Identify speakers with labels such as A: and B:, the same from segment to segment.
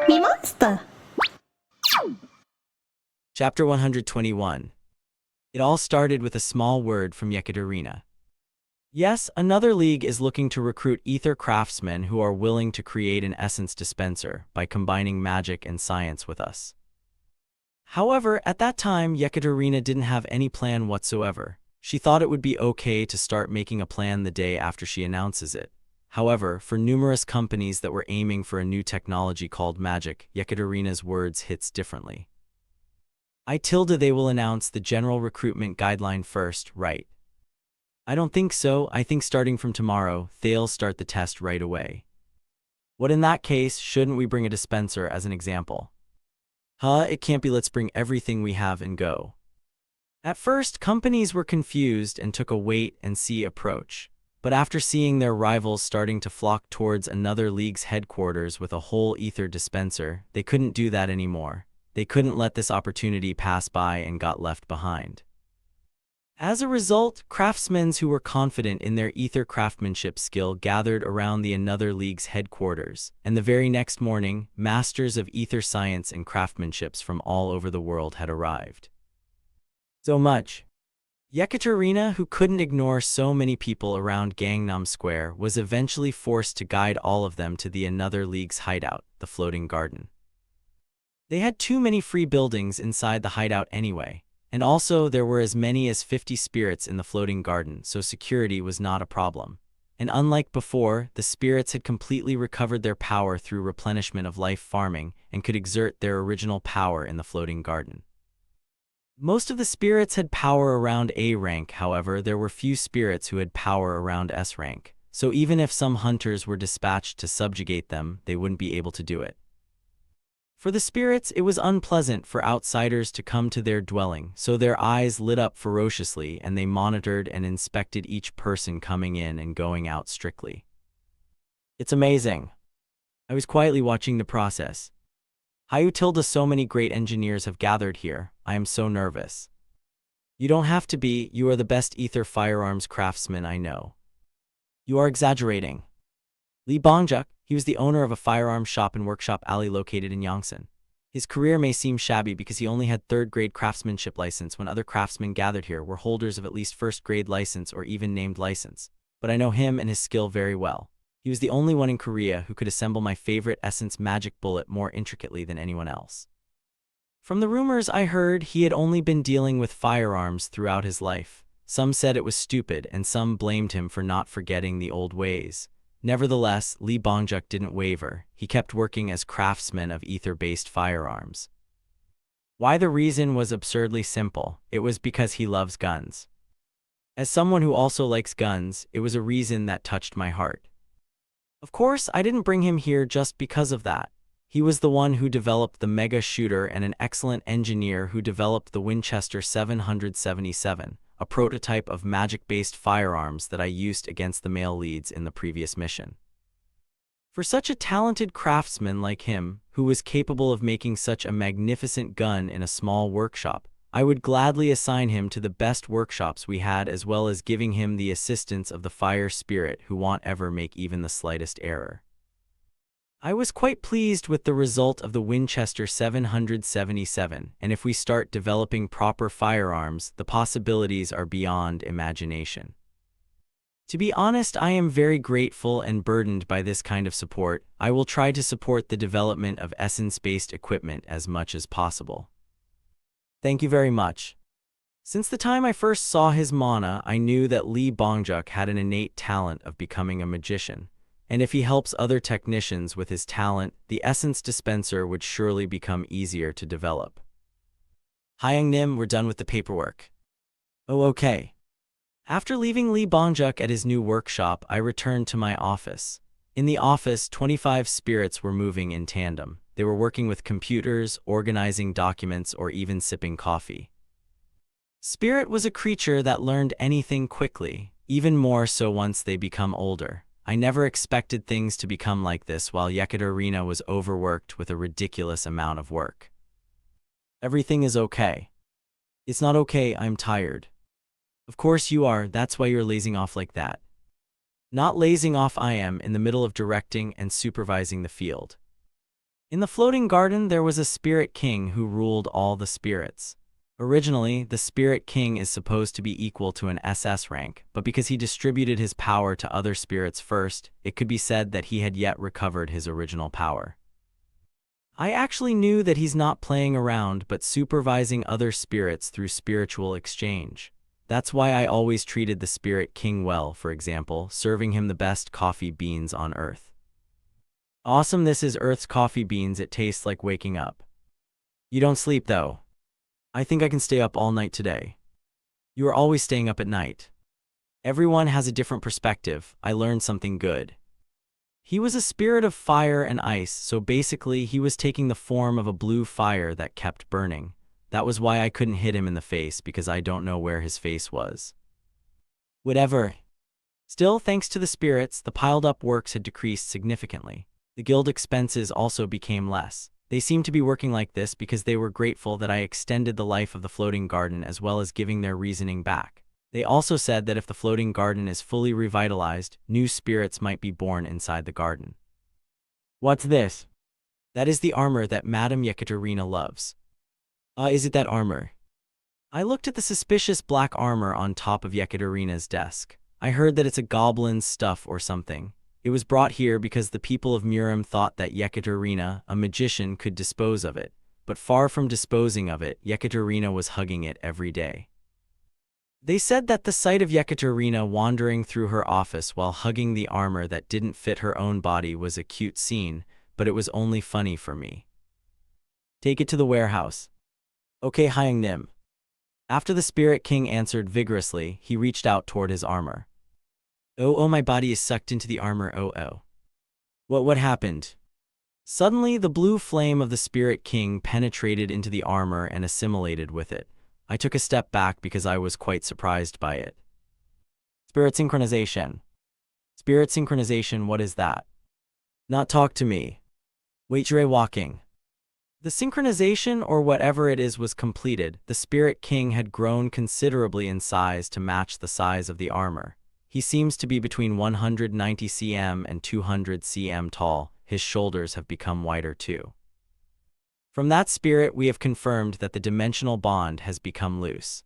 A: MeMonster.
B: Chapter 121. It all started with a small word from Yekaterina. Yes, another league is looking to recruit ether craftsmen who are willing to create an essence dispenser by combining magic and science with us. However, at that time, Yekaterina didn't have any plan whatsoever. She thought it would be okay to start making a plan the day after she announces it. However, for numerous companies that were aiming for a new technology called magic, Yekaterina's words hits differently. They will announce the general recruitment guideline first, right? I don't think so. I think starting from tomorrow, they'll start the test right away. What in that case, shouldn't we bring a dispenser as an example? It can't be. Let's bring everything we have and go. At first, companies were confused and took a wait-and-see approach. But after seeing their rivals starting to flock towards another league's headquarters with a whole ether dispenser, they couldn't do that anymore. They couldn't let this opportunity pass by and got left behind. As a result, craftsmen who were confident in their ether craftsmanship skill gathered around the another league's headquarters, and the very next morning, masters of ether science and craftsmanships from all over the world had arrived. So much. Yekaterina, who couldn't ignore so many people around Gangnam Square, was eventually forced to guide all of them to the another league's hideout, the floating garden. They had too many free buildings inside the hideout anyway, and also there were as many as 50 spirits in the floating garden, so security was not a problem. And unlike before, the spirits had completely recovered their power through replenishment of life farming and could exert their original power in the floating garden. Most of the spirits had power around A rank, however, there were few spirits who had power around S rank, so even if some hunters were dispatched to subjugate them, they wouldn't be able to do it. For the spirits, it was unpleasant for outsiders to come to their dwelling, so their eyes lit up ferociously and they monitored and inspected each person coming in and going out strictly. It's amazing. I was quietly watching the process. So many great engineers have gathered here. I am so nervous. You don't have to be. You are the best ether firearms craftsman I know. You are exaggerating. Lee Bongjuk, he was the owner of a firearms shop and workshop alley located in Yongsan. His career may seem shabby because he only had third-grade craftsmanship license when other craftsmen gathered here were holders of at least first-grade license or even named license. But I know him and his skill very well. He was the only one in Korea who could assemble my favorite essence magic bullet more intricately than anyone else. From the rumors I heard, he had only been dealing with firearms throughout his life. Some said it was stupid and some blamed him for not forgetting the old ways. Nevertheless, Lee Bongjuk didn't waver. He kept working as craftsman of ether-based firearms. Why? The reason was absurdly simple. It was because he loves guns. As someone who also likes guns, it was a reason that touched my heart. Of course, I didn't bring him here just because of that. He was the one who developed the mega shooter and an excellent engineer who developed the Winchester 777, a prototype of magic-based firearms that I used against the male leads in the previous mission. For such a talented craftsman like him, who was capable of making such a magnificent gun in a small workshop, I would gladly assign him to the best workshops we had, as well as giving him the assistance of the fire spirit who won't ever make even the slightest error. I was quite pleased with the result of the Winchester 777, and if we start developing proper firearms, the possibilities are beyond imagination. To be honest, I am very grateful and burdened by this kind of support. I will try to support the development of essence-based equipment as much as possible. Thank you very much. Since the time I first saw his mana, I knew that Lee Bongjuk had an innate talent of becoming a magician. And if he helps other technicians with his talent, the essence dispenser would surely become easier to develop. Hyung Nim, we're done with the paperwork. Oh, okay. After leaving Lee Bongjuk at his new workshop, I returned to my office. In the office, 25 spirits were moving in tandem. They were working with computers, organizing documents, or even sipping coffee. Spirit was a creature that learned anything quickly, even more so once they become older. I never expected things to become like this while Yekaterina was overworked with a ridiculous amount of work. Everything is okay. It's not okay, I'm tired. Of course you are, that's why you're lazing off like that. Not lazing off, I am in the middle of directing and supervising the field. In the floating garden, there was a spirit king who ruled all the spirits. Originally, the spirit king is supposed to be equal to an SS rank, but because he distributed his power to other spirits first, it could be said that he had yet recovered his original power. I actually knew that he's not playing around but supervising other spirits through spiritual exchange. That's why I always treated the spirit king well, for example, serving him the best coffee beans on Earth. Awesome, this is Earth's coffee beans, it tastes like waking up. You don't sleep though. I think I can stay up all night today. You are always staying up at night. Everyone has a different perspective. I learned something good. He was a spirit of fire and ice, so basically he was taking the form of a blue fire that kept burning. That was why I couldn't hit him in the face, because I don't know where his face was. Whatever. Still, thanks to the spirits, the piled-up works had decreased significantly. The guild expenses also became less. They seemed to be working like this because they were grateful that I extended the life of the floating garden as well as giving their reasoning back. They also said that if the floating garden is fully revitalized, new spirits might be born inside the garden. What's this? That is the armor that Madame Yekaterina loves. Is it that armor? I looked at the suspicious black armor on top of Yekaterina's desk. I heard that it's a goblin's stuff or something. It was brought here because the people of Murim thought that Yekaterina, a magician, could dispose of it. But far from disposing of it, Yekaterina was hugging it every day. They said that the sight of Yekaterina wandering through her office while hugging the armor that didn't fit her own body was a cute scene, but it was only funny for me. Take it to the warehouse. Okay, Hyang Nim. After the Spirit King answered vigorously, he reached out toward his armor. Oh, my body is sucked into the armor, oh. What happened? Suddenly, the blue flame of the Spirit King penetrated into the armor and assimilated with it. I took a step back because I was quite surprised by it. Spirit synchronization. Spirit synchronization, what is that? Not talk to me. Wait, you're walking. The synchronization, or whatever it is, was completed. The Spirit King had grown considerably in size to match the size of the armor. He seems to be between 190 cm and 200 cm tall. His shoulders have become wider too. From that spirit, we have confirmed that the dimensional bond has become loose.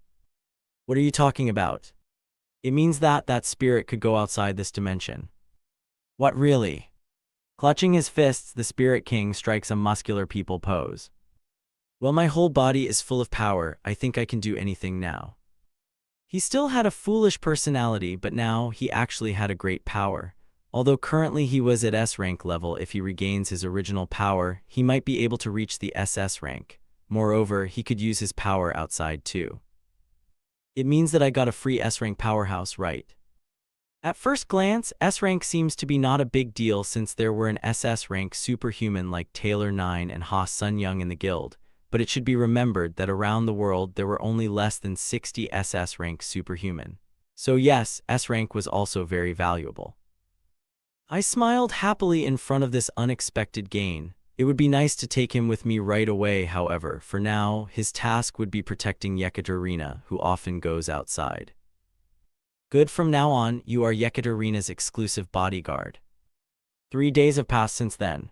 B: What are you talking about? It means that that spirit could go outside this dimension. What, really? Clutching his fists, the Spirit King strikes a muscular people pose. Well, my whole body is full of power. I think I can do anything now. He still had a foolish personality, but now he actually had a great power. Although currently he was at S rank level, if he regains his original power, he might be able to reach the SS rank. Moreover, he could use his power outside too. It means that I got a free S rank powerhouse, right? At first glance, S rank seems to be not a big deal since there were an SS rank superhuman like Taylor 9 and Ha Sun Young in the guild, but it should be remembered that around the world there were only less than 60 SS rank superhuman. So yes, S rank was also very valuable. I smiled happily in front of this unexpected gain. It would be nice to take him with me right away, however. For now, his task would be protecting Yekaterina, who often goes outside. Good, from now on, you are Yekaterina's exclusive bodyguard. 3 days have passed since then.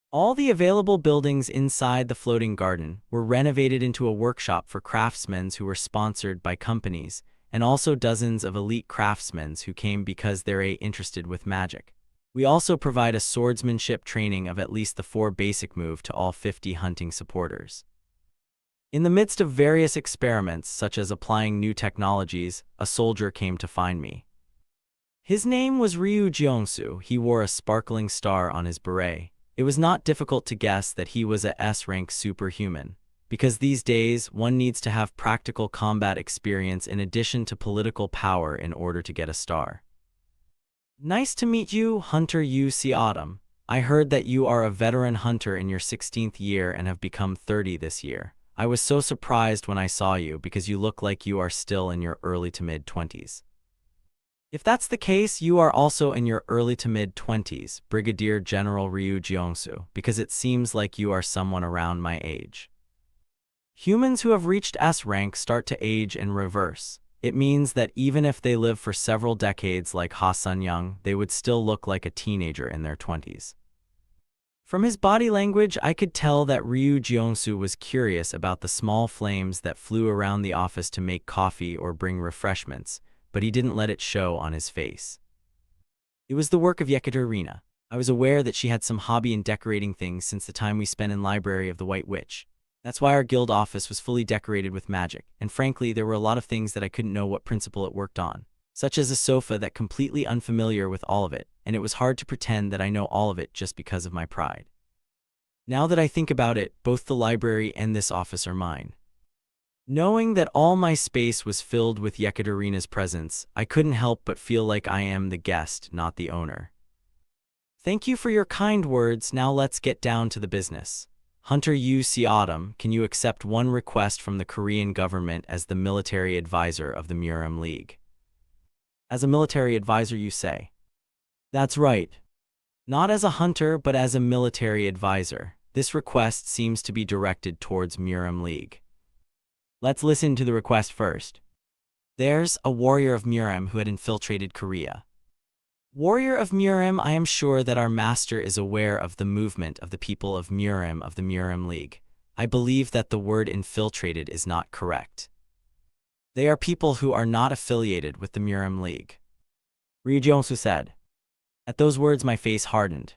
B: All the available buildings inside the floating garden were renovated into a workshop for craftsmen who were sponsored by companies, and also dozens of elite craftsmen who came because they're interested with magic. We also provide a swordsmanship training of at least the 4 basic move to all 50 hunting supporters. In the midst of various experiments, such as applying new technologies, a soldier came to find me. His name was Ryu Jiangsu. He wore a sparkling star on his beret. It was not difficult to guess that he was a S-rank superhuman, because these days one needs to have practical combat experience in addition to political power in order to get a star. Nice to meet you, Hunter Yu Si Autumn. I heard that you are a veteran hunter in your 16th year and have become 30 this year. I was so surprised when I saw you because you look like you are still in your early to mid-20s. If that's the case, you are also in your early to mid-20s, Brigadier General Ryu Jiangsu, because it seems like you are someone around my age. Humans who have reached S rank start to age in reverse. It means that even if they live for several decades like Ha Sun Young, they would still look like a teenager in their 20s. From his body language, I could tell that Ryu Jeongsu was curious about the small flames that flew around the office to make coffee or bring refreshments, but he didn't let it show on his face. It was the work of Yekaterina. I was aware that she had some hobby in decorating things since the time we spent in Library of the White Witch. That's why our guild office was fully decorated with magic, and frankly, there were a lot of things that I couldn't know what principle it worked on, such as a sofa that completely unfamiliar with all of it, and it was hard to pretend that I know all of it just because of my pride. Now that I think about it, both the library and this office are mine. Knowing that all my space was filled with Yekaterina's presence, I couldn't help but feel like I am the guest, not the owner. Thank you for your kind words. Now let's get down to the business. Hunter Yu Autumn, can you accept one request from the Korean government as the military advisor of the Murim League? As a military advisor, you say? That's right. Not as a hunter, but as a military advisor. This request seems to be directed towards Murim League. Let's listen to the request first. There's a warrior of Murim who had infiltrated Korea. Warrior of Murim, I am sure that our master is aware of the movement of the people of the Murim League. I believe that the word infiltrated is not correct. They are people who are not affiliated with the Murim League. Ryu Jeongsu said. At those words my face hardened.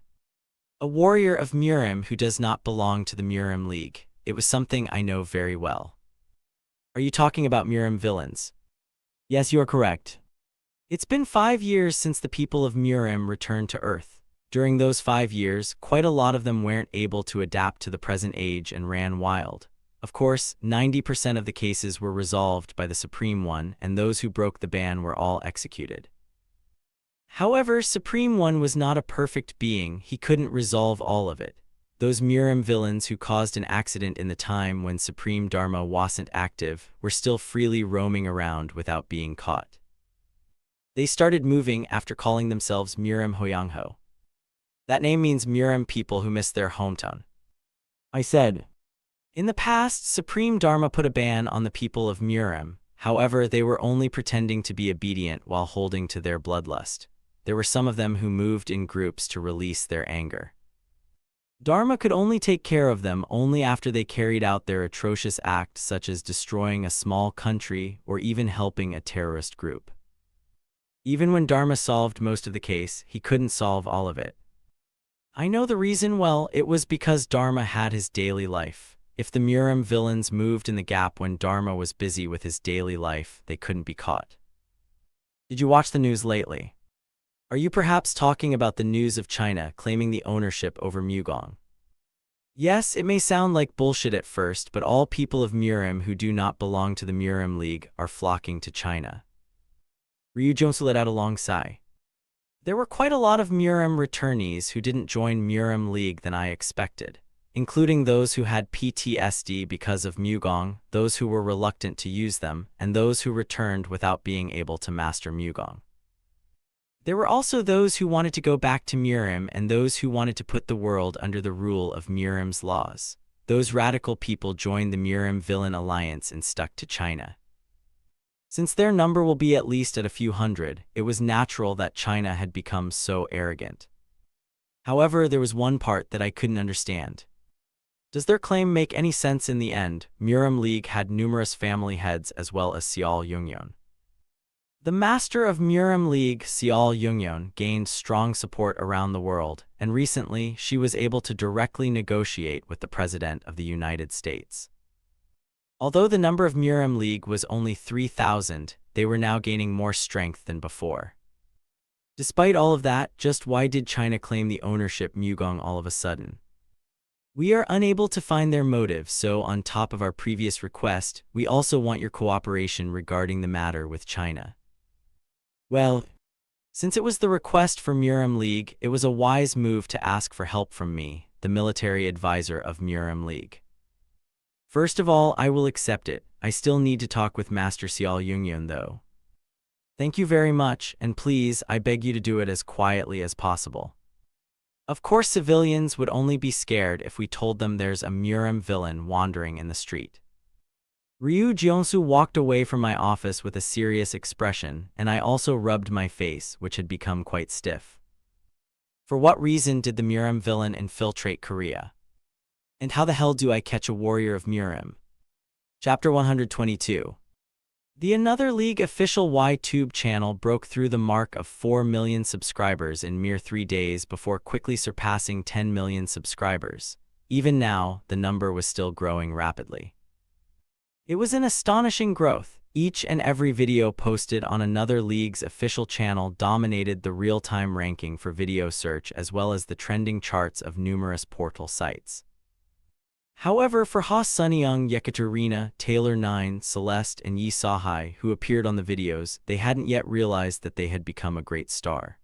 B: A warrior of Murim who does not belong to the Murim League. It was something I know very well. Are you talking about Murim villains? Yes, you are correct. It's been 5 years since the people of Murim returned to Earth. During those 5 years, quite a lot of them weren't able to adapt to the present age and ran wild. Of course, 90% of the cases were resolved by the Supreme One, and those who broke the ban were all executed. However, Supreme One was not a perfect being. He couldn't resolve all of it. Those Murim villains who caused an accident in the time when Supreme Dharma wasn't active were still freely roaming around without being caught. They started moving after calling themselves Murim Hoyangho. That name means Murim people who miss their hometown. I said, in the past, Supreme Dharma put a ban on the people of Murim. However, they were only pretending to be obedient while holding to their bloodlust. There were some of them who moved in groups to release their anger. Dharma could only take care of them only after they carried out their atrocious act, such as destroying a small country or even helping a terrorist group. Even when Dharma solved most of the case, he couldn't solve all of it. I know the reason well, it was because Dharma had his daily life. If the Murim villains moved in the gap when Dharma was busy with his daily life, they couldn't be caught. Did you watch the news lately? Are you perhaps talking about the news of China claiming the ownership over Mugong? Yes, it may sound like bullshit at first, but all people of Murim who do not belong to the Murim League are flocking to China. Ryu Jeongsu let out a long sigh. There were quite a lot of Murim returnees who didn't join Murim League than I expected, including those who had PTSD because of Mugong, those who were reluctant to use them, and those who returned without being able to master Mugong. There were also those who wanted to go back to Murim and those who wanted to put the world under the rule of Murim's laws. Those radical people joined the Murim Villain Alliance and stuck to China. Since their number will be at least at a few hundred, it was natural that China had become so arrogant. However, there was one part that I couldn't understand. Does their claim make any sense in the end? Murim League had numerous family heads as well as Seol Yungyeon. The master of Murim League, Seol Yungyeon, gained strong support around the world, and recently she was able to directly negotiate with the President of the United States. Although the number of Murim League was only 3,000, they were now gaining more strength than before. Despite all of that, just why did China claim the ownership Mugong all of a sudden? We are unable to find their motive, so on top of our previous request, we also want your cooperation regarding the matter with China. Well, since it was the request for Murim League, it was a wise move to ask for help from me, the military advisor of Murim League. First of all, I will accept it. I still need to talk with Master Seol Yungyeon though. Thank you very much, and please, I beg you to do it as quietly as possible. Of course, civilians would only be scared if we told them there's a Murim villain wandering in the street. Ryu Jeongsu walked away from my office with a serious expression, and I also rubbed my face, which had become quite stiff. For what reason did the Murim villain infiltrate Korea? And how the hell do I catch a warrior of Murim? Chapter 122. The Another League official YTube channel broke through the mark of 4 million subscribers in mere 3 days before quickly surpassing 10 million subscribers. Even now, the number was still growing rapidly. It was an astonishing growth. Each and every video posted on Another League's official channel dominated the real-time ranking for video search as well as the trending charts of numerous portal sites. However, for Ha Sunyoung, Yekaterina, Taylor 9, Celeste, and Yi Sahai, who appeared on the videos, they hadn't yet realized that they had become a great star.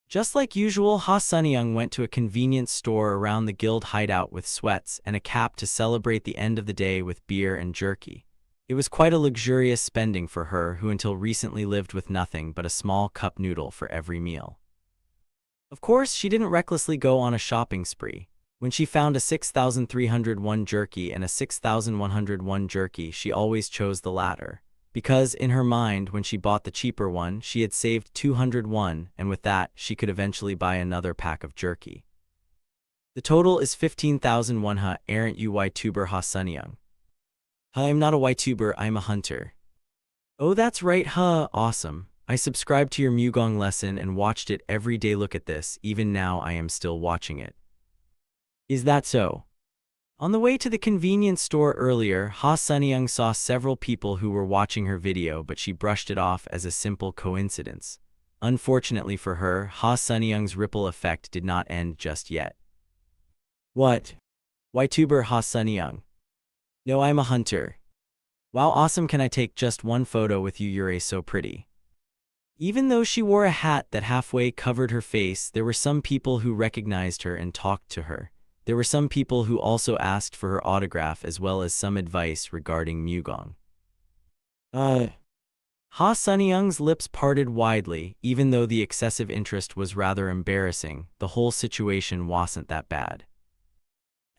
B: Just like usual, Ha Sunyoung went to a convenience store around the guild hideout with sweats and a cap to celebrate the end of the day with beer and jerky. It was quite a luxurious spending for her, who until recently lived with nothing but a small cup noodle for every meal. Of course, she didn't recklessly go on a shopping spree. When she found a 6,301 jerky and a 6,101 jerky, she always chose the latter. Because, in her mind, when she bought the cheaper one, she had saved 201, and with that, she could eventually buy another pack of jerky. The total is 15,001 ha, aren't you YTuber Ha Sunyoung? I'm not a YTuber, I'm a hunter. Oh, that's right, huh, awesome. I subscribed to your Mugong lesson and watched it every day. Look at this, even now I am still watching it. Is that so? On the way to the convenience store earlier, Ha Sunyoung saw several people who were watching her video, but she brushed it off as a simple coincidence. Unfortunately for her, Ha Sunyoung's ripple effect did not end just yet. What? YTuber Ha Sunyoung? No, I'm a hunter. Wow, awesome, can I take just one photo with you? You're so pretty. Even though she wore a hat that halfway covered her face, there were some people who recognized her and talked to her. There were some people who also asked for her autograph as well as some advice regarding Mugong. Ha Sunyoung's lips parted widely. Even though the excessive interest was rather embarrassing, the whole situation wasn't that bad.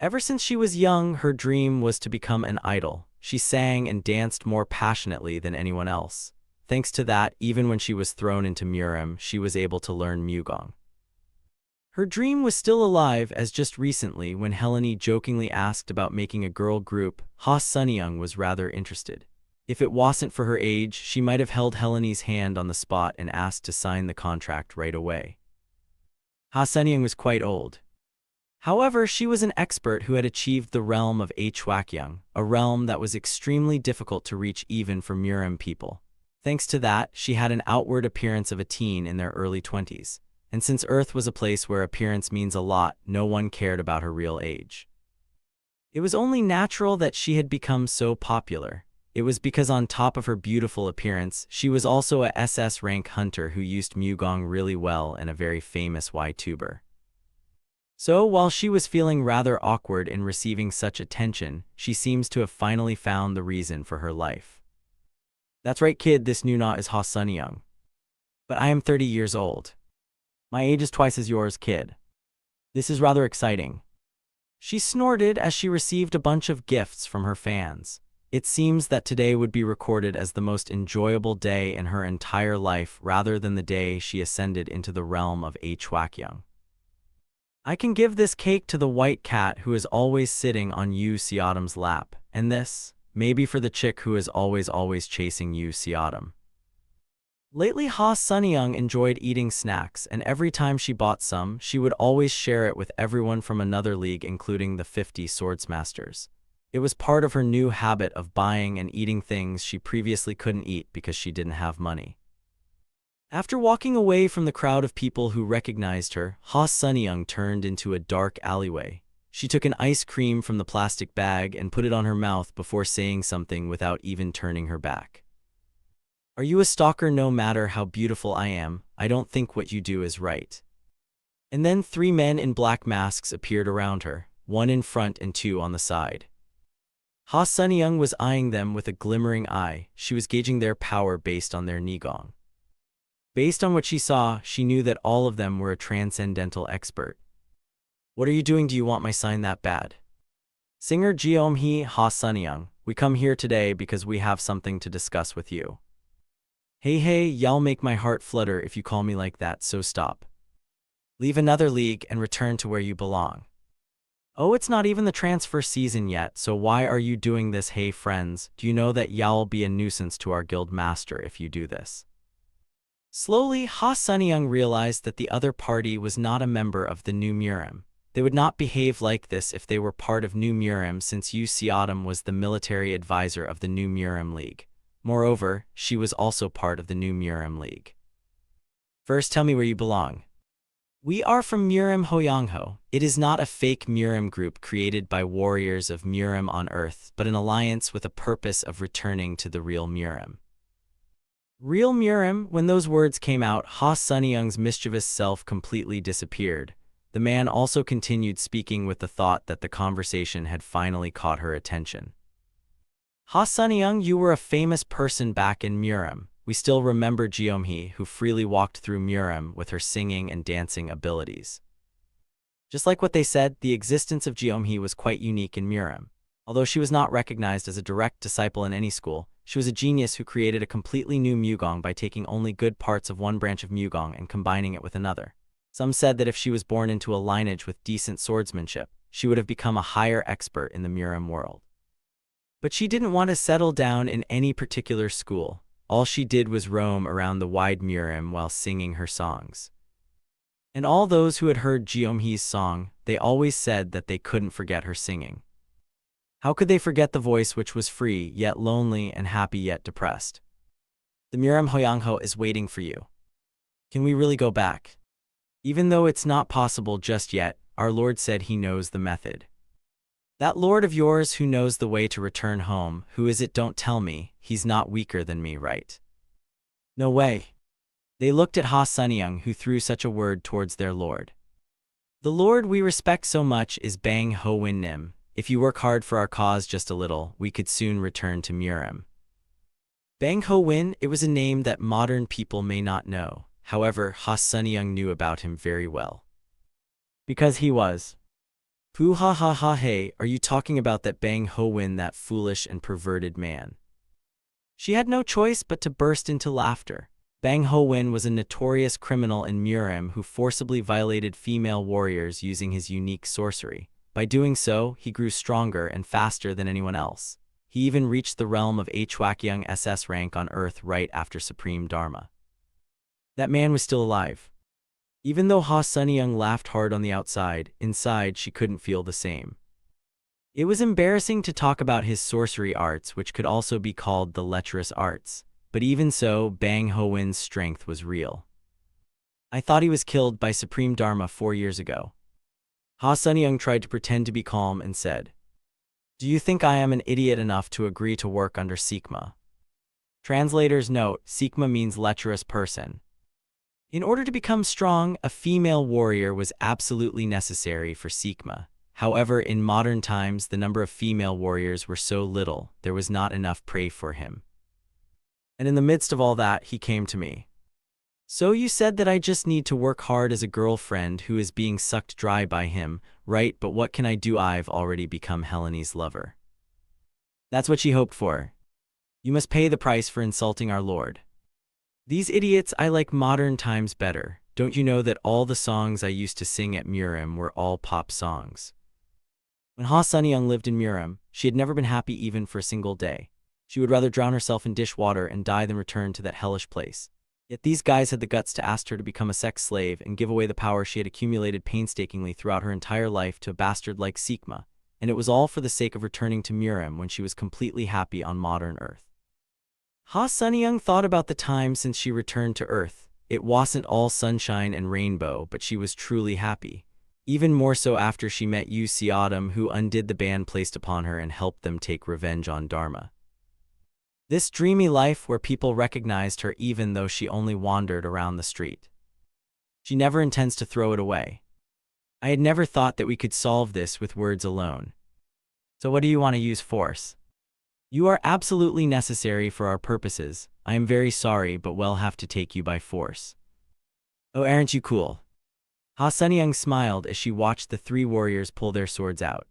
B: Ever since she was young, her dream was to become an idol. She sang and danced more passionately than anyone else. Thanks to that, even when she was thrown into Murim, she was able to learn Mugong. Her dream was still alive, as just recently, when Helene jokingly asked about making a girl group, Ha Sunyoung was rather interested. If it wasn't for her age, she might have held Helene's hand on the spot and asked to sign the contract right away. Ha Sunyoung was quite old. However, she was an expert who had achieved the realm of Hwakyung, a realm that was extremely difficult to reach even for Murim people. Thanks to that, she had an outward appearance of a teen in their early 20s. And since Earth was a place where appearance means a lot, no one cared about her real age. It was only natural that she had become so popular. It was because on top of her beautiful appearance, she was also a SS rank hunter who used Mugong really well and a very famous YTuber. So while she was feeling rather awkward in receiving such attention, she seems to have finally found the reason for her life. That's right, kid, this Nuna is Ha Sunyoung. But I am 30 years old. My age is twice as yours, kid. This is rather exciting. She snorted as she received a bunch of gifts from her fans. It seems that today would be recorded as the most enjoyable day in her entire life rather than the day she ascended into the realm of Hwakyung. I can give this cake to the white cat who is always sitting on Yu Seodam's lap, and this, maybe for the chick who is always chasing Yu Seodam. Lately, Ha Sunyoung enjoyed eating snacks, and every time she bought some, she would always share it with everyone from Another League, including the 50 Swordsmasters. It was part of her new habit of buying and eating things she previously couldn't eat because she didn't have money. After walking away from the crowd of people who recognized her, Ha Sunyoung turned into a dark alleyway. She took an ice cream from the plastic bag and put it on her mouth before saying something without even turning her back. Are you a stalker? No matter how beautiful I am, I don't think what you do is right. And then 3 men in black masks appeared around her, 1 in front and 2 on the side. Ha Sunyoung was eyeing them with a glimmering eye. She was gauging their power based on their Nigong. Based on what she saw, she knew that all of them were a transcendental expert. What are you doing? Do you want my sign that bad? Singer Jeomhee Ha Sunyoung, we come here today because we have something to discuss with you. Hey, y'all make my heart flutter if you call me like that, so stop. Leave another league and return to where you belong. Oh, it's not even the transfer season yet, so why are you doing this? Hey friends, do you know that you'll be a nuisance to our guild master if you do this? Slowly, Ha Sunyoung realized that the other party was not a member of the New Murim. They would not behave like this if they were part of New Murim, since Yu Seodam was the military advisor of the New Murim League. Moreover, she was also part of the New Murim League. First, tell me where you belong. We are from Murim Hoyangho. It is not a fake Murim group created by warriors of Murim on Earth, but an alliance with a purpose of returning to the real Murim. Real Murim? When those words came out, Ha Sunyoung's mischievous self completely disappeared. The man also continued speaking with the thought that the conversation had finally caught her attention. Ha Sunyoung, you were a famous person back in Murim. We still remember Jeomhee, who freely walked through Murim with her singing and dancing abilities. Just like what they said, the existence of Jeomhee was quite unique in Murim. Although she was not recognized as a direct disciple in any school, she was a genius who created a completely new Mugong by taking only good parts of one branch of Mugong and combining it with another. Some said that if she was born into a lineage with decent swordsmanship, she would have become a higher expert in the Murim world. But she didn't want to settle down in any particular school. All she did was roam around the wide Murim while singing her songs. And all those who had heard Jeomhee's song, they always said that they couldn't forget her singing. How could they forget the voice which was free, yet lonely, and happy yet depressed? The Murim Hoyangho is waiting for you. Can we really go back? Even though it's not possible just yet, our Lord said he knows the method. That Lord of yours who knows the way to return home, who is it? Don't tell me, he's not weaker than me, right? No way. They looked at Ha Sunyoung, who threw such a word towards their Lord. The Lord we respect so much is Bang Ho Win Nim. If you work hard for our cause just a little, we could soon return to Murim. Bang Ho Win, it was a name that modern people may not know. However, Ha Sunyoung knew about him very well. Because he was. Pooh ha ha ha hey, are you talking about that Bang Ho Win, that foolish and perverted man? She had no choice but to burst into laughter. Bang Ho Win was a notorious criminal in Murim who forcibly violated female warriors using his unique sorcery. By doing so, he grew stronger and faster than anyone else. He even reached the realm of Hwakyung SS rank on Earth right after Supreme Dharma. That man was still alive. Even though Ha Sunyoung laughed hard on the outside, inside she couldn't feel the same. It was embarrassing to talk about his sorcery arts, which could also be called the lecherous arts. But even so, Bang Ho Win's strength was real. I thought he was killed by Supreme Dharma 4 years ago. Ha Sunyoung tried to pretend to be calm and said, "Do you think I am an idiot enough to agree to work under Sigma?" Translator's note: Sigma means lecherous person. In order to become strong, a female warrior was absolutely necessary for Sigma. However, in modern times, the number of female warriors were so little, there was not enough prey for him. And in the midst of all that, he came to me. So you said that I just need to work hard as a girlfriend who is being sucked dry by him, right? But what can I do? I've already become Helene's lover. That's what she hoped for. You must pay the price for insulting our Lord. These idiots, I like modern times better. Don't you know that all the songs I used to sing at Murim were all pop songs? When Ha Sunyoung lived in Murim, she had never been happy even for a single day. She would rather drown herself in dish water and die than return to that hellish place. Yet these guys had the guts to ask her to become a sex slave and give away the power she had accumulated painstakingly throughout her entire life to a bastard like Sigma, and it was all for the sake of returning to Murim when she was completely happy on modern Earth. Ha Sunyoung thought about the time since she returned to Earth. It wasn't all sunshine and rainbow, but she was truly happy. Even more so after she met Yu Seodam, who undid the ban placed upon her and helped them take revenge on Dharma. This dreamy life where people recognized her even though she only wandered around the street. She never intends to throw it away. I had never thought that we could solve this with words alone. So what do you want to use force? You are absolutely necessary for our purposes. I am very sorry, but we'll have to take you by force. Oh, aren't you cool? Ha Sunyoung smiled as she watched the three warriors pull their swords out.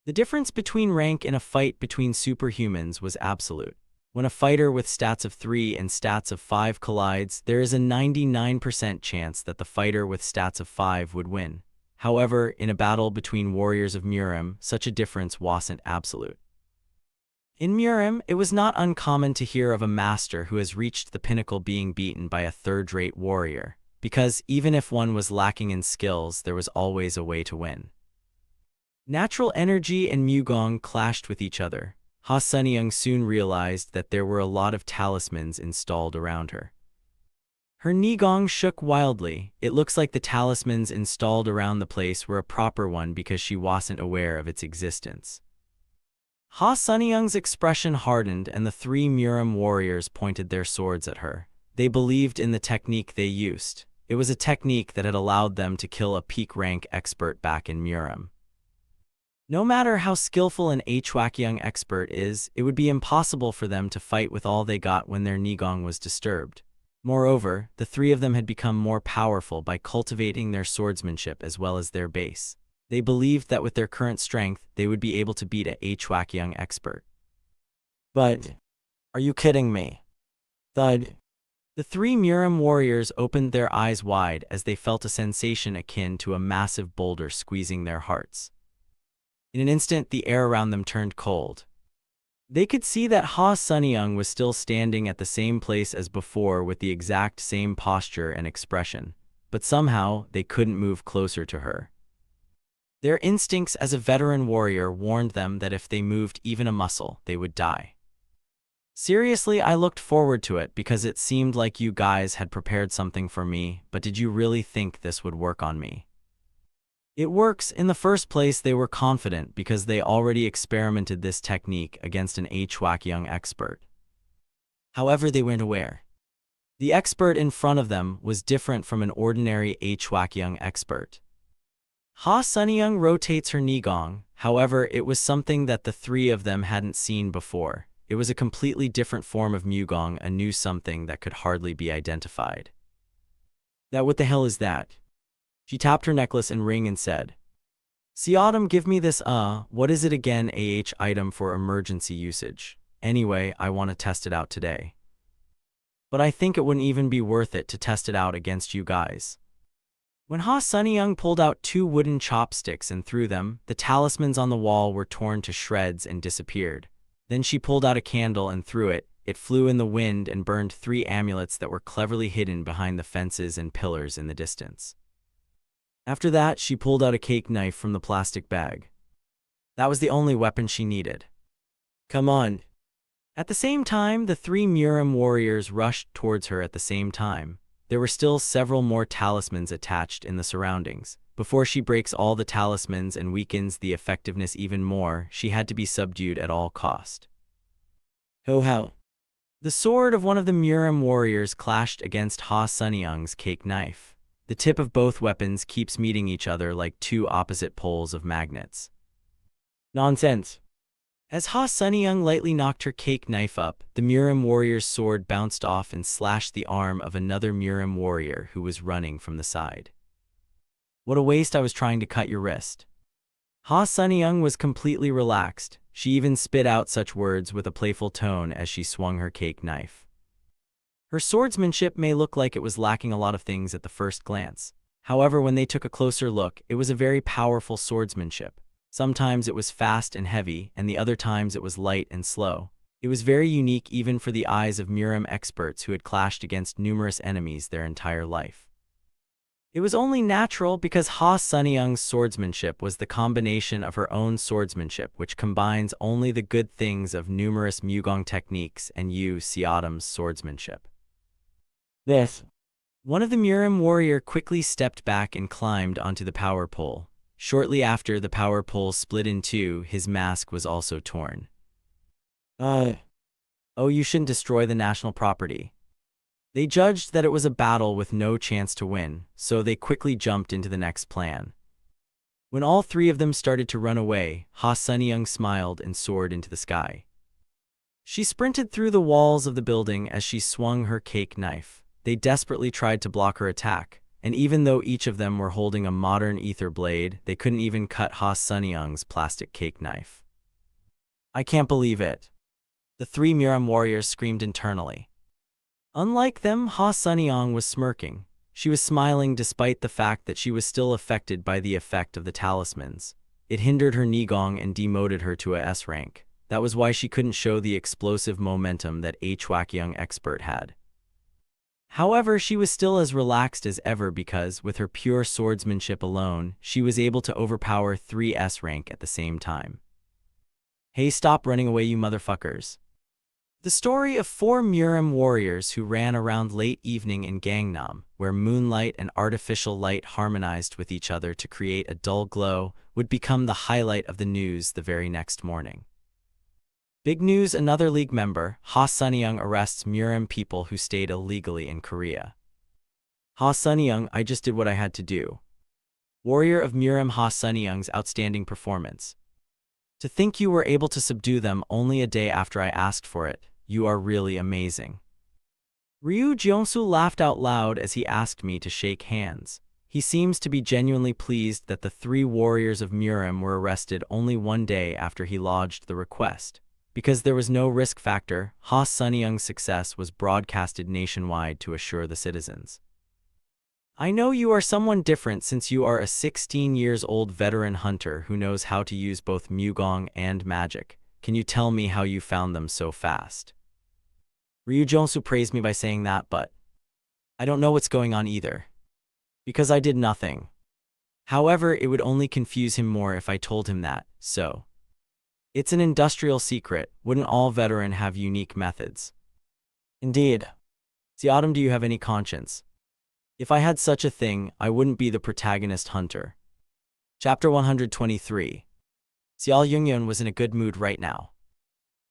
B: The difference between rank in a fight between superhumans was absolute. When a fighter with stats of 3 and stats of 5 collides, there is a 99% chance that the fighter with stats of 5 would win. However, in a battle between warriors of Murim, such a difference wasn't absolute. In Murim, it was not uncommon to hear of a master who has reached the pinnacle being beaten by a third-rate warrior, because even if one was lacking in skills, there was always a way to win. Natural energy and Mugong clashed with each other. Ha Sunyung soon realized that there were a lot of talismans installed around her. Her Nigong shook wildly. It looks like the talismans installed around the place were a proper one because she wasn't aware of its existence. Ha Sunyung's expression hardened and the 3 Murim warriors pointed their swords at her. They believed in the technique they used. It was a technique that had allowed them to kill a peak-rank expert back in Murim. No matter how skillful an Hwakyung expert is, it would be impossible for them to fight with all they got when their Nigong was disturbed. Moreover, the 3 of them had become more powerful by cultivating their swordsmanship as well as their base. They believed that with their current strength, they would be able to beat a Hwakyung expert. But, are you kidding me? Thud. The 3 Murim warriors opened their eyes wide as they felt a sensation akin to a massive boulder squeezing their hearts. In an instant, the air around them turned cold. They could see that Ha Sunyung was still standing at the same place as before with the exact same posture and expression, but somehow they couldn't move closer to her. Their instincts as a veteran warrior warned them that if they moved even a muscle, they would die. Seriously, I looked forward to it because it seemed like you guys had prepared something for me, but did you really think this would work on me? It works. In the first place, they were confident because they already experimented this technique against an Hwakyung expert. However, they weren't aware. The expert in front of them was different from an ordinary Hwakyung expert. Ha Sunyung rotates her Nigong. However, it was something that the 3 of them hadn't seen before. It was a completely different form of Mugong, a new something that could hardly be identified. What the hell is that? She tapped her necklace and ring and said, "See Autumn, give me this, what is it again? Item for emergency usage. Anyway, I want to test it out today. But I think it wouldn't even be worth it to test it out against you guys." When Ha Sunyung pulled out 2 wooden chopsticks and threw them, the talismans on the wall were torn to shreds and disappeared. Then she pulled out a candle and threw it. It flew in the wind and burned 3 amulets that were cleverly hidden behind the fences and pillars in the distance. After that, she pulled out a cake knife from the plastic bag. That was the only weapon she needed. Come on. At the same time, the 3 Murim warriors rushed towards her at the same time. There were still several more talismans attached in the surroundings. Before she breaks all the talismans and weakens the effectiveness even more, she had to be subdued at all cost. Ho-ho. The sword of one of the Murim warriors clashed against Ha Sunyung's cake knife. The tip of both weapons keeps meeting each other like 2 opposite poles of magnets. Nonsense. As Ha Sunyung lightly knocked her cake knife up, the Murim warrior's sword bounced off and slashed the arm of another Murim warrior who was running from the side. What a waste, I was trying to cut your wrist. Ha Sunyung was completely relaxed. She even spit out such words with a playful tone as she swung her cake knife. Her swordsmanship may look like it was lacking a lot of things at the first glance. However, when they took a closer look, it was a very powerful swordsmanship. Sometimes it was fast and heavy, and the other times it was light and slow. It was very unique even for the eyes of Murim experts who had clashed against numerous enemies their entire life. It was only natural because Ha Sunyung's swordsmanship was the combination of her own swordsmanship, which combines only the good things of numerous Mugong techniques, and Yu Xiaodam's swordsmanship. One of the Murim warrior quickly stepped back and climbed onto the power pole. Shortly after, the power pole split in 2, his mask was also torn. Oh, you shouldn't destroy the national property. They judged that it was a battle with no chance to win, so they quickly jumped into the next plan. When all 3 of them started to run away, Ha Sunyung smiled and soared into the sky. She sprinted through the walls of the building as she swung her cake knife. They desperately tried to block her attack, and even though each of them were holding a modern ether blade, they couldn't even cut Ha Sunyung's plastic cake knife. I can't believe it. The The three Miram warriors screamed internally. Unlike them, Ha Sunyong was smirking. She was smiling despite the fact that she was still affected by the effect of the talismans. It hindered her Nigong and demoted her to a S rank. That was why she couldn't show the explosive momentum that a Chwakyung expert had. However, she was still as relaxed as ever because, with her pure swordsmanship alone, she was able to overpower 3 S rank at the same time. Hey, stop running away, you motherfuckers. The story of 4 Miram warriors who ran around late evening in Gangnam, where moonlight and artificial light harmonized with each other to create a dull glow, would become the highlight of the news the very next morning. Big news: another League member, Ha Sunyong, arrests Miram people who stayed illegally in Korea. Ha Sunyong, I just did what I had to do. Warrior of Miram Ha Sunyong's outstanding performance. To think you were able to subdue them only a day after I asked for it. You are really amazing. Ryu Jeongsu laughed out loud as he asked me to shake hands. He seems to be genuinely pleased that the 3 warriors of Miram were arrested only one day after he lodged the request. Because there was no risk factor, Ha Sunyong's success was broadcasted nationwide to assure the citizens. I know you are someone different since you are a 16-years-old veteran hunter who knows how to use both Mugong and magic. Can you tell me how you found them so fast? Ryu Jeongsu praised me by saying that, but I don't know what's going on either. Because I did nothing. However, it would only confuse him more if I told him that, so. It's an industrial secret. Wouldn't all veteran have unique methods? Indeed. Autumn, do you have any conscience? If I had such a thing, I wouldn't be the protagonist hunter. Chapter 123. Xiao Yungyun was in a good mood right now.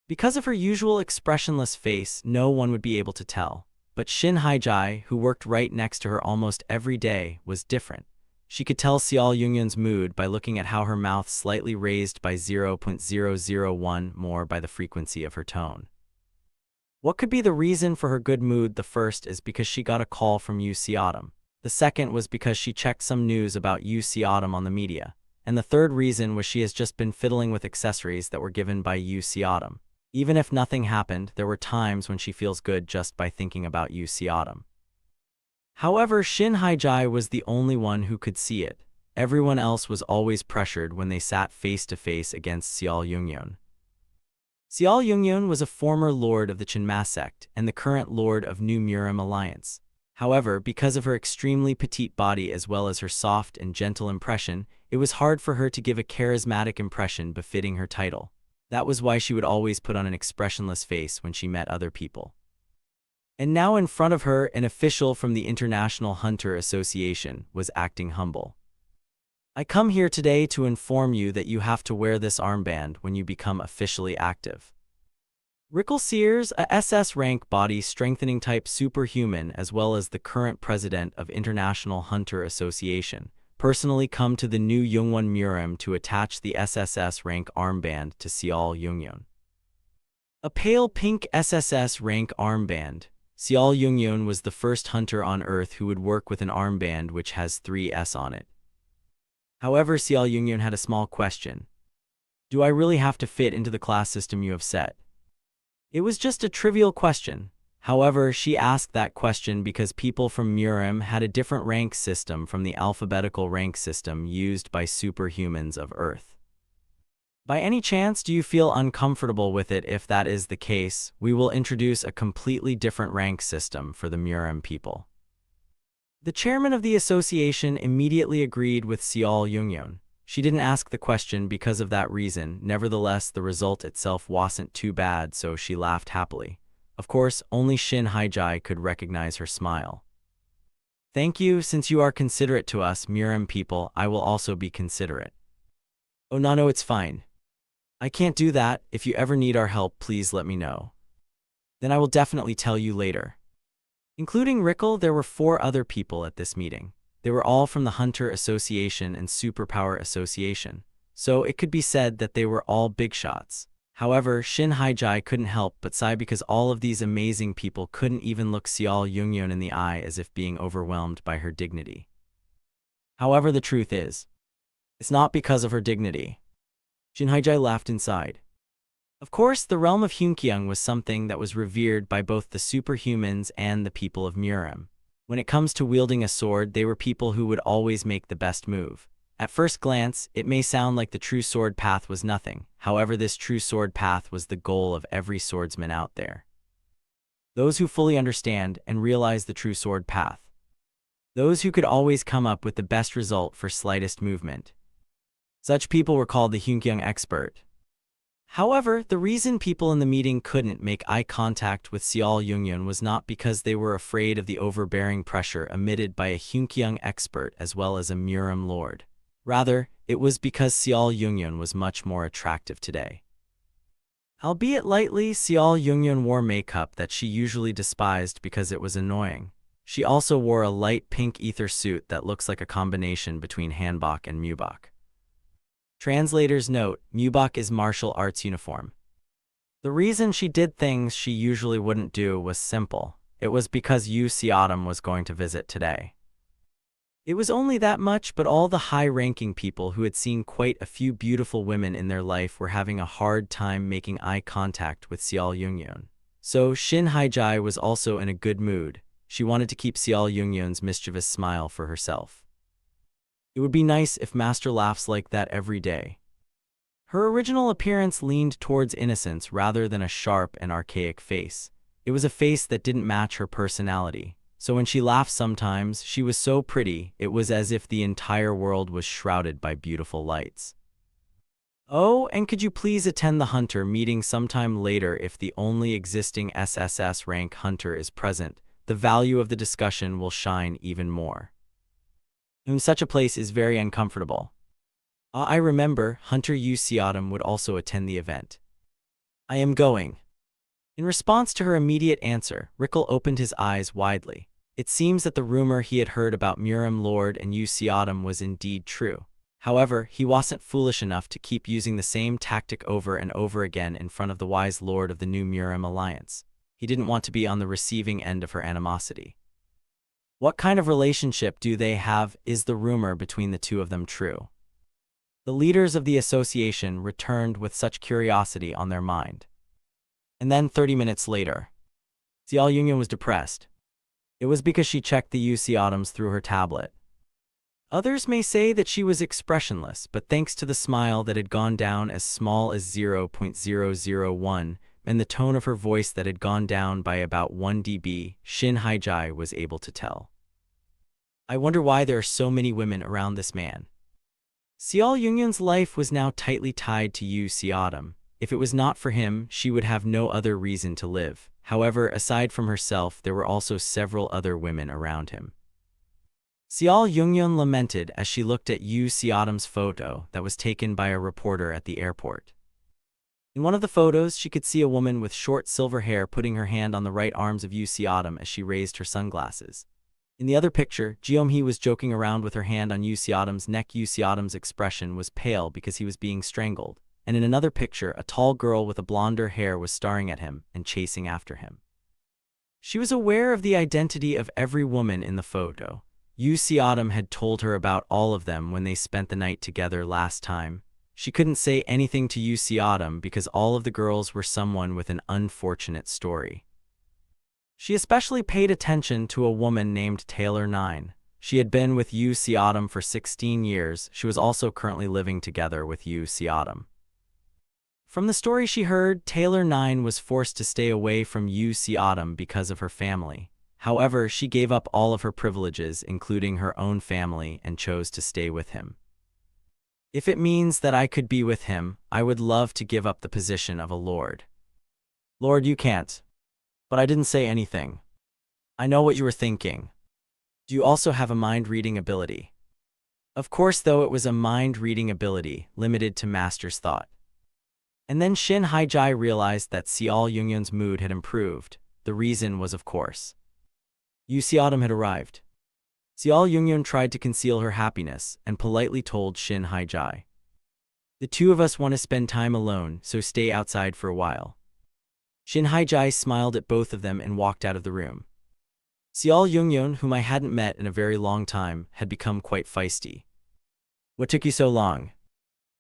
B: Because of her usual expressionless face, no one would be able to tell. But Shin Haijai, who worked right next to her almost every day, was different. She could tell Xiao Yungyun's mood by looking at how her mouth slightly raised by 0.001 more by the frequency of her tone. What could be the reason for her good mood? The first is because she got a call from Yu Xiaodam. The second was because she checked some news about Yu Xiaodam on the media. And the third reason was she has just been fiddling with accessories that were given by Yu Xiaodam. Even if nothing happened, there were times when she feels good just by thinking about Yu Xiaodam. However, Shin Haijai was the only one who could see it. Everyone else was always pressured when they sat face to face against Xiao Yungyun. Xiao Yungyun was a former lord of the Chenma sect and the current lord of New Miram Alliance. However, because of her extremely petite body as well as her soft and gentle impression, it was hard for her to give a charismatic impression befitting her title. That was why she would always put on an expressionless face when she met other people. And now in front of her, an official from the International Hunter Association was acting humble. I come here today to inform you that you have to wear this armband when you become officially active. Rickle Sears, a SS rank body strengthening type superhuman as well as the current president of International Hunter Association, personally come to the new Yungwon Miram to attach the SSS rank armband to Xiao Yungyun. A pale pink SSS rank armband. Xiao Yungyun was the first hunter on Earth who would work with an armband which has 3 S on it. However, Xiao Yungyun had a small question. Do I really have to fit into the class system you have set? It was just a trivial question. However, she asked that question because people from Miram had a different rank system from the alphabetical rank system used by superhumans of Earth. By any chance, do you feel uncomfortable with it? If that is the case, we will introduce a completely different rank system for the Miram people. The chairman of the association immediately agreed with Xiao Yungyun. She didn't ask the question because of that reason. Nevertheless, the result itself wasn't too bad, so she laughed happily. Of course, only Shin Haijai could recognize her smile. Thank you. Since you are considerate to us, Miram people, I will also be considerate. Oh no, it's fine. I can't do that. If you ever need our help, please let me know. Then I will definitely tell you later. Including Rickle, there were 4 other people at this meeting. They were all from the Hunter Association and Superpower Association, so it could be said that they were all big shots. However, Shin Haijai couldn't help but sigh because all of these amazing people couldn't even look Xiao Yungyun in the eye as if being overwhelmed by her dignity. However, the truth is, it's not because of her dignity. Shin Haijai laughed inside. Of course, the realm of Hunkyung was something that was revered by both the superhumans and the people of Murim. When it comes to wielding a sword, they were people who would always make the best move. At first glance, it may sound like the true sword path was nothing. However, this true sword path was the goal of every swordsman out there. Those who fully understand and realize the true sword path. Those who could always come up with the best result for slightest movement. Such people were called the Hunkyung expert. However, the reason people in the meeting couldn't make eye contact with Seol Jungyun was not because they were afraid of the overbearing pressure emitted by a Hunkyung expert as well as a Murim lord. Rather, it was because Seol Jungyun was much more attractive today. Albeit lightly, Seol Jungyun wore makeup that she usually despised because it was annoying. She also wore a light pink ether suit that looks like a combination between hanbok and mubok. Translator's note: mubok is martial arts uniform. The reason she did things she usually wouldn't do was simple. It was because Yu Seodam was going to visit today. It was only that much, but all the high-ranking people who had seen quite a few beautiful women in their life were having a hard time making eye contact with Seol Jungyun. So Shin Haijai was also in a good mood. She wanted to keep Seol Jungyun's mischievous smile for herself. It would be nice if Master laughs like that every day. Her original appearance leaned towards innocence rather than a sharp and archaic face. It was a face that didn't match her personality. So when she laughed sometimes, she was so pretty, it was as if the entire world was shrouded by beautiful lights. Oh, and could you please attend the hunter meeting sometime later? If the only existing SSS rank hunter is present, the value of the discussion will shine even more. And such a place is very uncomfortable. I remember, Hunter Yu Seodam would also attend the event. I am going. In response to her immediate answer, Rickle opened his eyes widely. It seems that the rumor he had heard about Murim Lord and Yu Seodam was indeed true. However, he wasn't foolish enough to keep using the same tactic over and over again in front of the wise lord of the new Murim alliance. He didn't want to be on the receiving end of her animosity. What kind of relationship do they have? Is the rumor between the two of them true? The leaders of the association returned with such curiosity on their mind. And then 30 minutes later, Seol Jungyun was depressed. It was because she checked the Yu Seodams through her tablet. Others may say that she was expressionless, but thanks to the smile that had gone down as small as 0.001 and the tone of her voice that had gone down by about 1 dB, Shin Haijai was able to tell. I wonder why there are so many women around this man. Seol Jungyun's life was now tightly tied to Yu Seodam. If it was not for him, she would have no other reason to live. However, aside from herself, there were also several other women around him. Seol Jungyun lamented as she looked at Yu Seodam's photo that was taken by a reporter at the airport. In one of the photos, she could see a woman with short silver hair putting her hand on the right arms of Yu Seodam as she raised her sunglasses. In the other picture, Jeom-hee was joking around with her hand on Yu Seodam's neck. Yu Seodam's expression was pale because he was being strangled. And in another picture, a tall girl with a blonder hair was staring at him and chasing after him. She was aware of the identity of every woman in the photo. Yu Seodam had told her about all of them when they spent the night together last time. She couldn't say anything to Yu Seodam because all of the girls were someone with an unfortunate story. She especially paid attention to a woman named Taylor 9. She had been with Yu Seodam for 16 years. She was also currently living together with Yu Seodam. From the story she heard, Taylor 9 was forced to stay away from Yu Seodam because of her family. However, she gave up all of her privileges, including her own family, and chose to stay with him. If it means that I could be with him, I would love to give up the position of a lord. Lord, you can't. But I didn't say anything. I know what you were thinking. Do you also have a mind-reading ability? Of course, though, it was a mind-reading ability, limited to master's thought. And then Shin Haijai realized that Seol Jungyun's mood had improved. The reason was, of course, Yu Seodam had arrived. Seol Jungyun tried to conceal her happiness and politely told Shin Haijai, "The two of us want to spend time alone, so stay outside for a while." Shin Haijai smiled at both of them and walked out of the room. Seol Jungyun, whom I hadn't met in a very long time, had become quite feisty. "What took you so long?"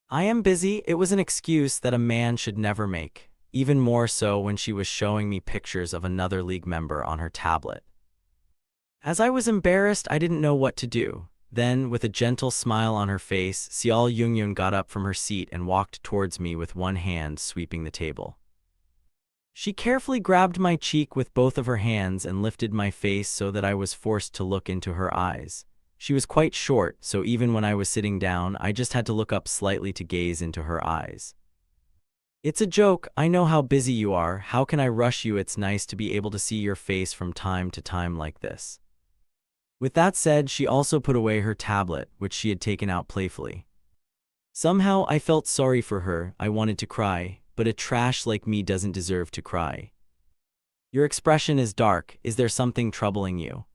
B: "I am busy." It was an excuse that a man should never make. even more so when she was showing me pictures of another league member on her tablet. As I was embarrassed, I didn't know what to do. Then, with a gentle smile on her face, Seol Jungyun got up from her seat and walked towards me with one hand sweeping the table. She carefully grabbed my cheek with both of her hands and lifted my face so that I was forced to look into her eyes. She was quite short, so even when I was sitting down, I just had to look up slightly to gaze into her eyes. "It's a joke, I know how busy you are, how can I rush you? It's nice to be able to see your face from time to time like this." With that said, she also put away her tablet, which she had taken out playfully. Somehow, I felt sorry for her. I wanted to cry, but a trash like me doesn't deserve to cry. "Your expression is dark. Is there something troubling you?"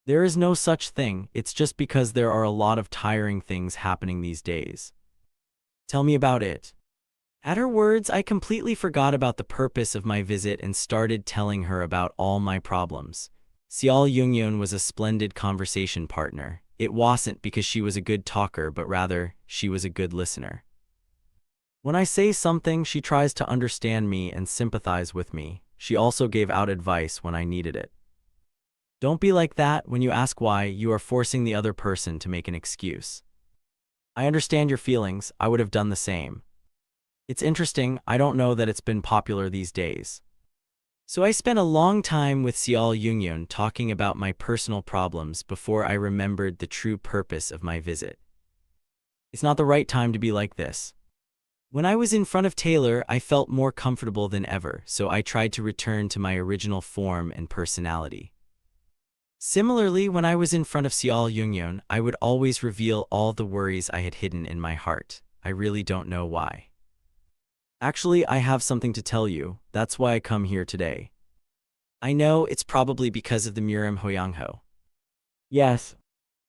B: "There is no such thing. It's just because there are a lot of tiring things happening these days." "Tell me about it." At her words, I completely forgot about the purpose of my visit and started telling her about all my problems. Seol Jungyun was a splendid conversation partner. It wasn't because she was a good talker, but rather, she was a good listener. When I say something, she tries to understand me and sympathize with me. She also gave out advice when I needed it. "Don't be like that. When you ask why, you are forcing the other person to make an excuse. I understand your feelings. I would have done the same. It's interesting, I don't know that it's been popular these days." So I spent a long time with Seol Jungyun talking about my personal problems before I remembered the true purpose of my visit. It's not the right time to be like this. When I was in front of Taylor, I felt more comfortable than ever, so I tried to return to my original form and personality. Similarly, when I was in front of Seol Jungyun, I would always reveal all the worries I had hidden in my heart. I really don't know why. "Actually, I have something to tell you. That's why I come here today." "I know, it's probably because of the Murim Hoyangho." "Yes."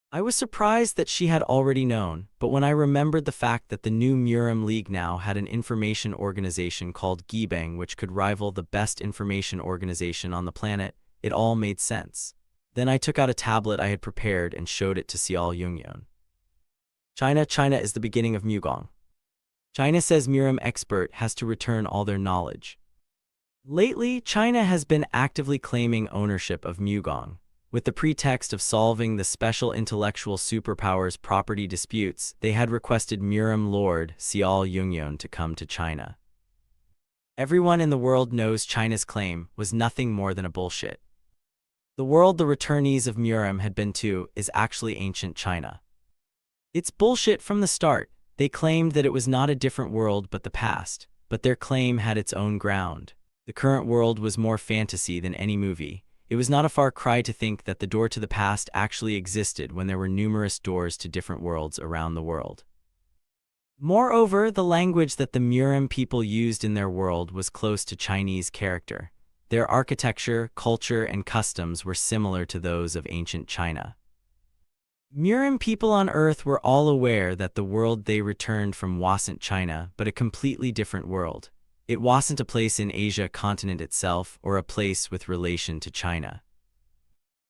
B: I was surprised that she had already known, but when I remembered the fact that the new Murim League now had an information organization called Gibang which could rival the best information organization on the planet, it all made sense. Then I took out a tablet I had prepared and showed it to Seol Jungyun. China is the beginning of Mugong. China says Murim expert has to return all their knowledge." Lately, China has been actively claiming ownership of Mugong. With the pretext of solving the special intellectual superpowers property disputes, they had requested Murim Lord Seol Jungyun to come to China. Everyone in the world knows China's claim was nothing more than a bullshit. The world the returnees of Murim had been to is actually ancient China. It's bullshit from the start. They claimed that it was not a different world but the past, but their claim had its own ground. The current world was more fantasy than any movie. It was not a far cry to think that the door to the past actually existed when there were numerous doors to different worlds around the world. Moreover, the language that the Murim people used in their world was close to Chinese character. Their architecture, culture, and customs were similar to those of ancient China. Murim people on Earth were all aware that the world they returned from wasn't China, but a completely different world. It wasn't a place in Asia continent itself or a place with relation to China.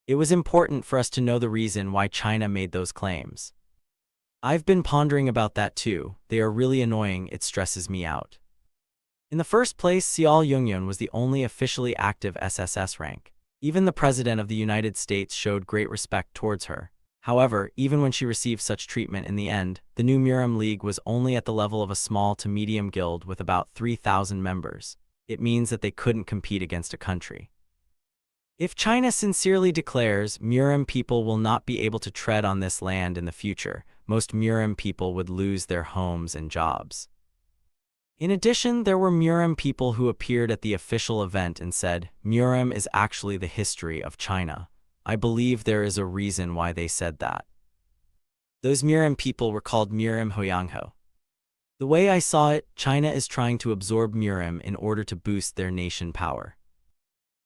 B: It was important for us to know the reason why China made those claims. I've been pondering about that too. They are really annoying, it stresses me out. In the first place, Seol Jungyun was the only officially active SSS rank. Even the President of the United States showed great respect towards her. However, even when she received such treatment in the end, the new Murim League was only at the level of a small to medium guild with about 3,000 members. It means that they couldn't compete against a country. If China sincerely declares Murim people will not be able to tread on this land in the future, most Murim people would lose their homes and jobs. In addition, there were Murim people who appeared at the official event and said, "Murim is actually the history of China." I believe there is a reason why they said that. Those Murim people were called Murim Hoyangho. The way I saw it, China is trying to absorb Murim in order to boost their nation power.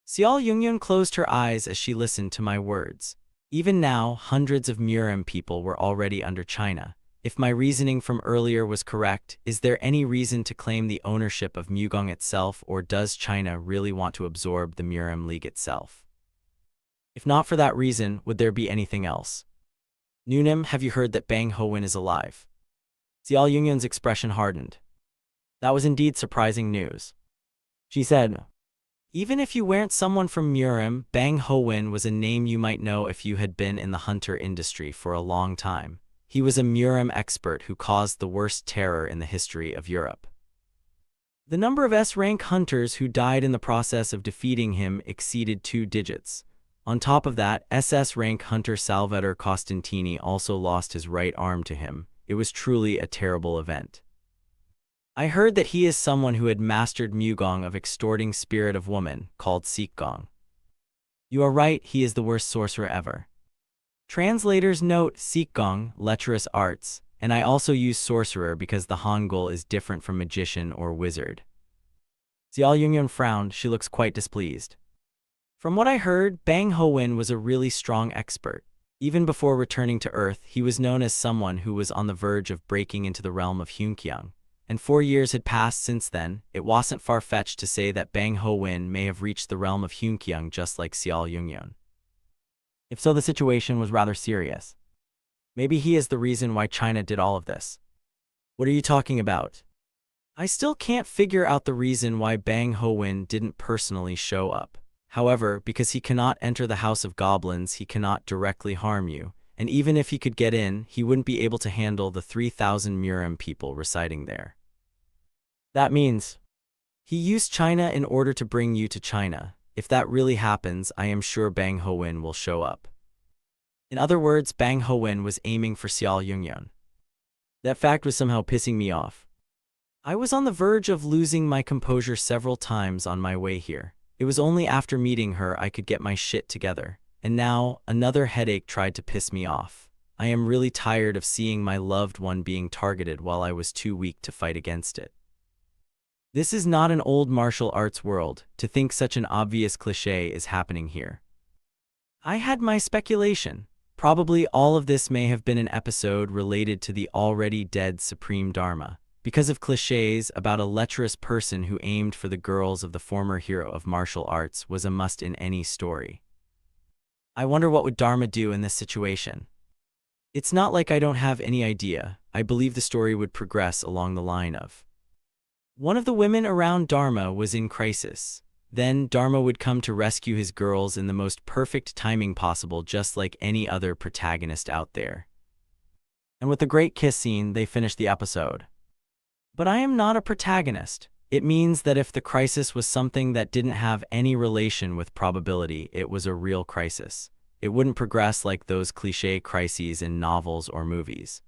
B: Seol Jungyun closed her eyes as she listened to my words. Even now, hundreds of Murim people were already under China. If my reasoning from earlier was correct, is there any reason to claim the ownership of Mugong itself, or does China really want to absorb the Murim League itself? If not for that reason, would there be anything else? "Nunim, have you heard that Bang Howin is alive?" Seol Jungyun's expression hardened. That was indeed surprising news. She said, even if you weren't someone from Murim, Bang Ho-win was a name you might know if you had been in the hunter industry for a long time. He was a Murim expert who caused the worst terror in the history of Europe. The number of S-rank hunters who died in the process of defeating him exceeded 2 digits. On top of that, SS-rank hunter Salvatore Costantini also lost his right arm to him. It was truly a terrible event. I heard that he is someone who had mastered Mugong of extorting spirit of woman, called Sikgong. You are right, he is the worst sorcerer ever. Translators note Sikgong, lecherous arts, and I also use sorcerer because the Hangul is different from magician or wizard. Xiao Yungyun frowned, she looks quite displeased. From what I heard, Bang Ho-win was a really strong expert. Even before returning to Earth, he was known as someone who was on the verge of breaking into the realm of Hunkyung. And 4 years had passed since then. It wasn't far-fetched to say that Bang Ho-win may have reached the realm of Hunkyung just like Xiao Yungyun. If so, the situation was rather serious. Maybe he is the reason why China did all of this. What are you talking about? I still can't figure out the reason why Bang Ho-win didn't personally show up. However, because he cannot enter the House of Goblins, he cannot directly harm you. And even if he could get in, he wouldn't be able to handle the 3,000 Murim people residing there. That means he used China in order to bring you to China. If that really happens, I am sure Bang Ho-win will show up. In other words, Bang Ho-win was aiming for Xiao Yungyun. That fact was somehow pissing me off. I was on the verge of losing my composure several times on my way here. It was only after meeting her I could get my shit together. And now, another headache tried to piss me off. I am really tired of seeing my loved one being targeted while I was too weak to fight against it. This is not an old martial arts world, to think such an obvious cliché is happening here. I had my speculation. Probably all of this may have been an episode related to the already dead Supreme Dharma, because of clichés about a lecherous person who aimed for the girls of the former hero of martial arts was a must in any story. I wonder what would Dharma do in this situation. It's not like I don't have any idea. I believe the story would progress along the line of one of the women around Dharma was in crisis. Then Dharma would come to rescue his girls in the most perfect timing possible, just like any other protagonist out there. And with the great kiss scene, they finished the episode. But I am not a protagonist. It means that if the crisis was something that didn't have any relation with probability, it was a real crisis. It wouldn't progress like those cliché crises in novels or movies.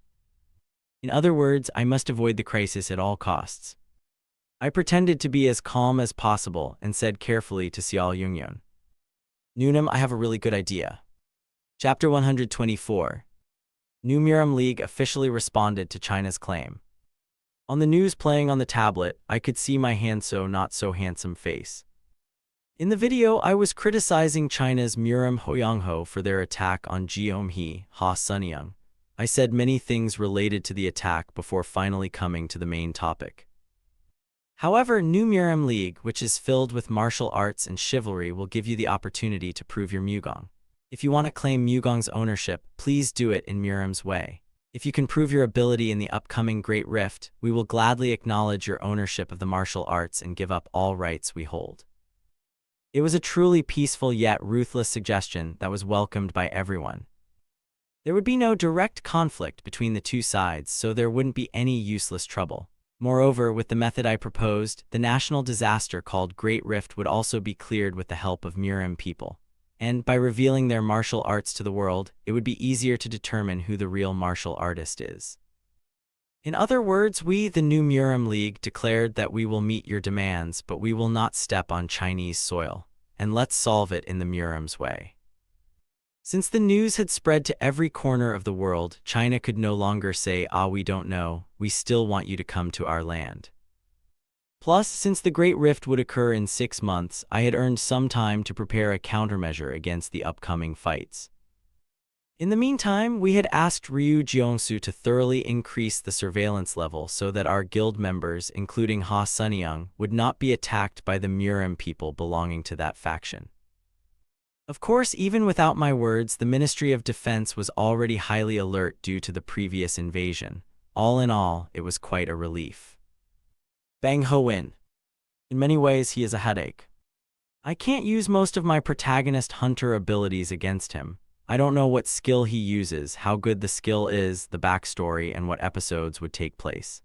B: In other words, I must avoid the crisis at all costs. I pretended to be as calm as possible and said carefully to Xiao Yungyun, Nunam, I have a really good idea. Chapter 124. New Murim League officially responded to China's claim. On the news playing on the tablet, I could see my not-so-handsome face. In the video, I was criticizing China's Murim Hoyangho for their attack on Jiomhe Ha Sunyang. I said many things related to the attack before finally coming to the main topic. However, New Murim League, which is filled with martial arts and chivalry, will give you the opportunity to prove your Mugong. If you want to claim Mugong's ownership, please do it in Murim's way. If you can prove your ability in the upcoming Great Rift, we will gladly acknowledge your ownership of the martial arts and give up all rights we hold. It was a truly peaceful yet ruthless suggestion that was welcomed by everyone. There would be no direct conflict between the two sides, so there wouldn't be any useless trouble. Moreover, with the method I proposed, the national disaster called Great Rift would also be cleared with the help of Murim people. And by revealing their martial arts to the world, it would be easier to determine who the real martial artist is. In other words, we, the New Murim League, declared that we will meet your demands, but we will not step on Chinese soil. And let's solve it in the Murim's way. Since the news had spread to every corner of the world, China could no longer say, we don't know, we still want you to come to our land. Plus, since the Great Rift would occur in 6 months, I had earned some time to prepare a countermeasure against the upcoming fights. In the meantime, we had asked Ryu Jiangsu to thoroughly increase the surveillance level so that our guild members, including Ha Sunyang, would not be attacked by the Murim people belonging to that faction. Of course, even without my words, the Ministry of Defense was already highly alert due to the previous invasion. All in all, it was quite a relief. Bang Ho-win. In many ways, he is a headache. I can't use most of my Protagonist Hunter abilities against him. I don't know what skill he uses, how good the skill is, the backstory, and what episodes would take place.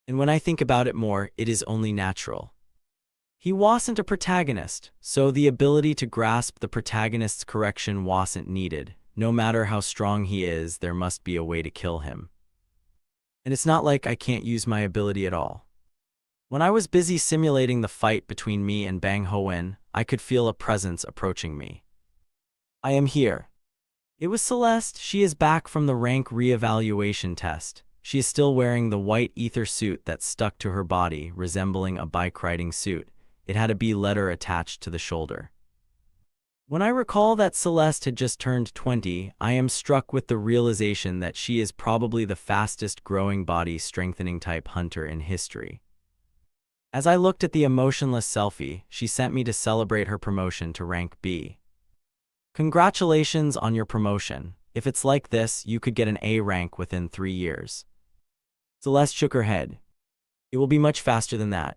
B: And when I think about it more, it is only natural. He wasn't a protagonist, so the ability to grasp the protagonist's correction wasn't needed. No matter how strong he is, there must be a way to kill him. And it's not like I can't use my ability at all. When I was busy simulating the fight between me and Bang Hoen, I could feel a presence approaching me. I am here. It was Celeste. She is back from the rank re-evaluation test. She is still wearing the white ether suit that stuck to her body, resembling a bike riding suit. It had a B letter attached to the shoulder. When I recall that Celeste had just turned 20, I am struck with the realization that she is probably the fastest growing body strengthening type hunter in history. As I looked at the emotionless selfie she sent me to celebrate her promotion to rank B. Congratulations on your promotion. If it's like this, you could get an A rank within 3 years. Celeste shook her head. It will be much faster than that.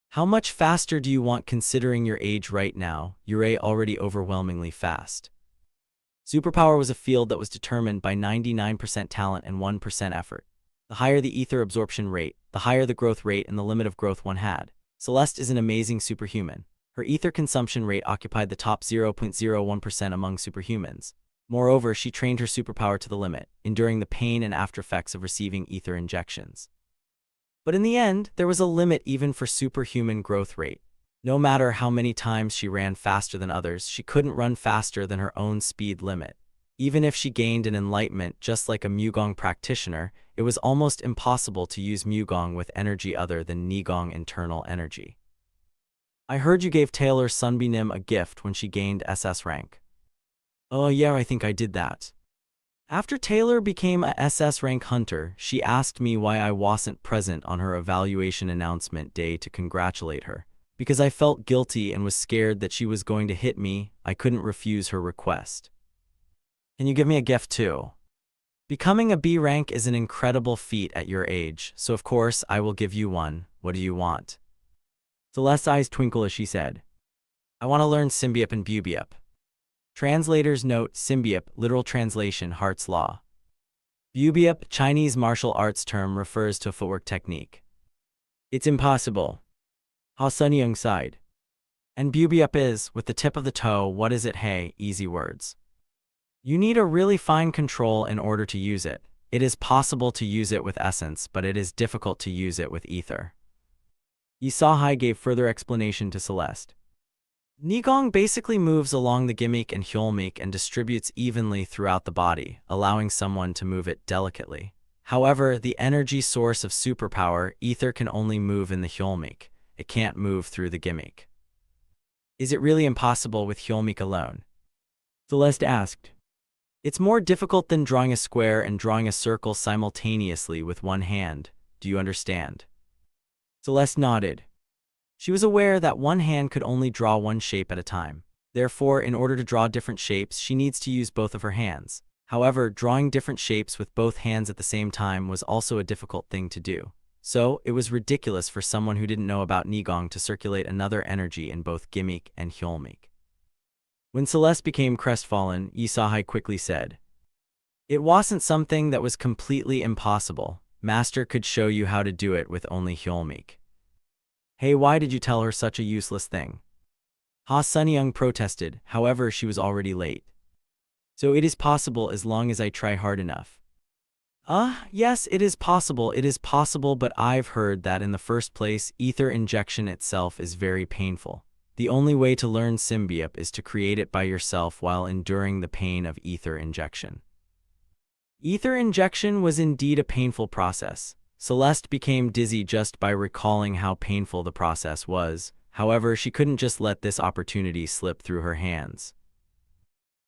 B: How much faster do you want considering your age right now? You're already overwhelmingly fast. Superpower was a field that was determined by 99% talent and 1% effort. The higher the ether absorption rate, the higher the growth rate and the limit of growth one had. Celeste is an amazing superhuman. Her ether consumption rate occupied the top 0.01% among superhumans. Moreover, she trained her superpower to the limit, enduring the pain and aftereffects of receiving ether injections. But in the end, there was a limit even for superhuman growth rate. No matter how many times she ran faster than others, she couldn't run faster than her own speed limit. Even if she gained an enlightenment just like a Mugong practitioner, it was almost impossible to use Mugong with energy other than Nigong internal energy. I heard you gave Taylor Sunbeam a gift when she gained SS rank. Oh yeah, I think I did that. After Taylor became a SS rank hunter, she asked me why I wasn't present on her evaluation announcement day to congratulate her. Because I felt guilty and was scared that she was going to hit me, I couldn't refuse her request. Can you give me a gift too? Becoming a B rank is an incredible feat at your age, so of course I will give you one. What do you want? Celeste's eyes twinkle as she said, I want to learn Symbiop and Bubiop. Translator's note: Symbiop, literal translation, Hart's Law. Bubiop, Chinese martial arts term, refers to a footwork technique. It's impossible. Ha Sunyoung sighed. And Bubiop is, with the tip of the toe, what is it? Hey, easy words. You need a really fine control in order to use it. It is possible to use it with essence, but it is difficult to use it with ether. Yisahai gave further explanation to Celeste. Nigong basically moves along the gimmick and hyolmic and distributes evenly throughout the body, allowing someone to move it delicately. However, the energy source of superpower, ether, can only move in the hyolmic. It can't move through the gimmick. Is it really impossible with hyolmic alone? Celeste asked. It's more difficult than drawing a square and drawing a circle simultaneously with one hand. Do you understand? Celeste nodded. She was aware that one hand could only draw one shape at a time. Therefore, in order to draw different shapes, she needs to use both of her hands. However, drawing different shapes with both hands at the same time was also a difficult thing to do. So, it was ridiculous for someone who didn't know about Nigong to circulate another energy in both gimmick and hyolmic. When Celeste became crestfallen, Yisahai quickly said, It wasn't something that was completely impossible. Master could show you how to do it with only hyolmic. Hey, why did you tell her such a useless thing? Ha Sunyoung protested, however she was already late. So it is possible as long as I try hard enough. Yes, it is possible, but I've heard that in the first place, ether injection itself is very painful. The only way to learn Symbiop is to create it by yourself while enduring the pain of ether injection. Ether injection was indeed a painful process. Celeste became dizzy just by recalling how painful the process was. However, she couldn't just let this opportunity slip through her hands.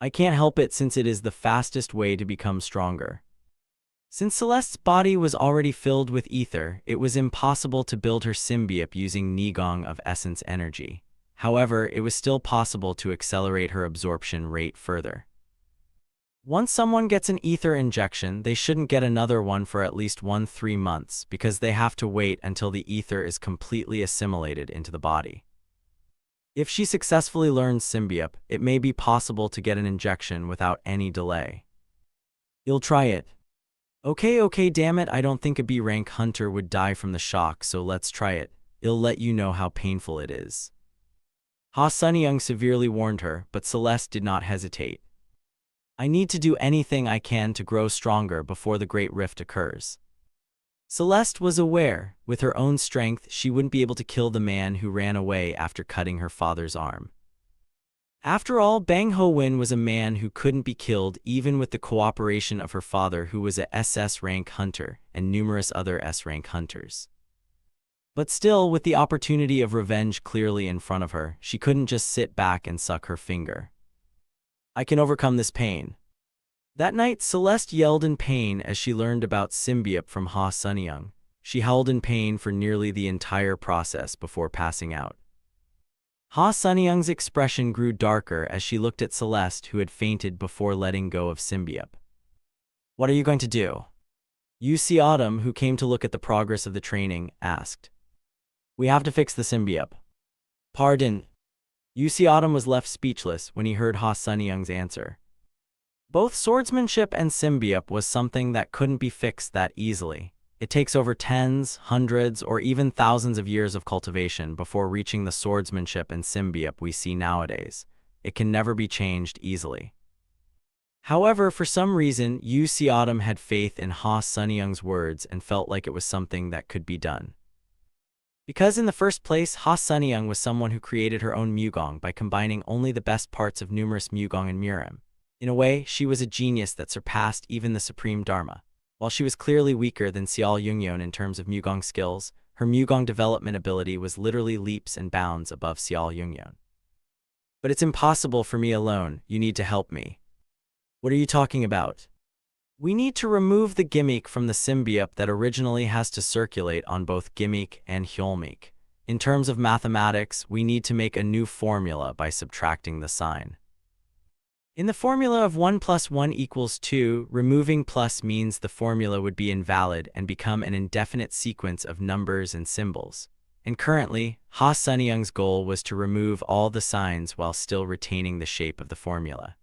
B: I can't help it since it is the fastest way to become stronger. Since Celeste's body was already filled with ether, it was impossible to build her Symbiop using Nigong of essence energy. However, it was still possible to accelerate her absorption rate further. Once someone gets an ether injection, they shouldn't get another one for at least 3 months because they have to wait until the ether is completely assimilated into the body. If she successfully learns Symbiop, it may be possible to get an injection without any delay. You'll try it. Okay, damn it, I don't think a B-rank hunter would die from the shock, so let's try it. It'll let you know how painful it is. Ha Sunyoung severely warned her, but Celeste did not hesitate. I need to do anything I can to grow stronger before the Great Rift occurs. Celeste was aware, with her own strength, she wouldn't be able to kill the man who ran away after cutting her father's arm. After all, Bang Ho-win was a man who couldn't be killed even with the cooperation of her father, who was a SS-rank hunter, and numerous other S-rank hunters. But still, with the opportunity of revenge clearly in front of her, she couldn't just sit back and suck her finger. I can overcome this pain. That night, Celeste yelled in pain as she learned about Symbiop from Ha Sunyoung. She howled in pain for nearly the entire process before passing out. Ha Sunyoung's expression grew darker as she looked at Celeste, who had fainted before letting go of Symbiop. What are you going to do? UC Autumn, who came to look at the progress of the training, asked. We have to fix the Symbiop. Pardon. UC Autumn was left speechless when he heard Ha Sunyoung's answer. Both swordsmanship and Symbiop was something that couldn't be fixed that easily. It takes over tens, hundreds, or even thousands of years of cultivation before reaching the swordsmanship and Symbiop we see nowadays. It can never be changed easily. However, for some reason, UC Autumn had faith in Ha Sunyoung's words and felt like it was something that could be done. Because in the first place, Ha Sunyoung was someone who created her own Mugong by combining only the best parts of numerous Mugong and Murem. In a way, she was a genius that surpassed even the Supreme Dharma. While she was clearly weaker than Xiao Yungyeon in terms of Mugong skills, her Mugong development ability was literally leaps and bounds above Xiao Yungyeon. But it's impossible for me alone, you need to help me. What are you talking about? We need to remove the gimmick from the Symbiop that originally has to circulate on both gimmick and Hyolmik. In terms of mathematics, we need to make a new formula by subtracting the sign. In the formula of 1 + 1 = 2, removing plus means the formula would be invalid and become an indefinite sequence of numbers and symbols. And currently, Ha Sunyoung's goal was to remove all the signs while still retaining the shape of the formula.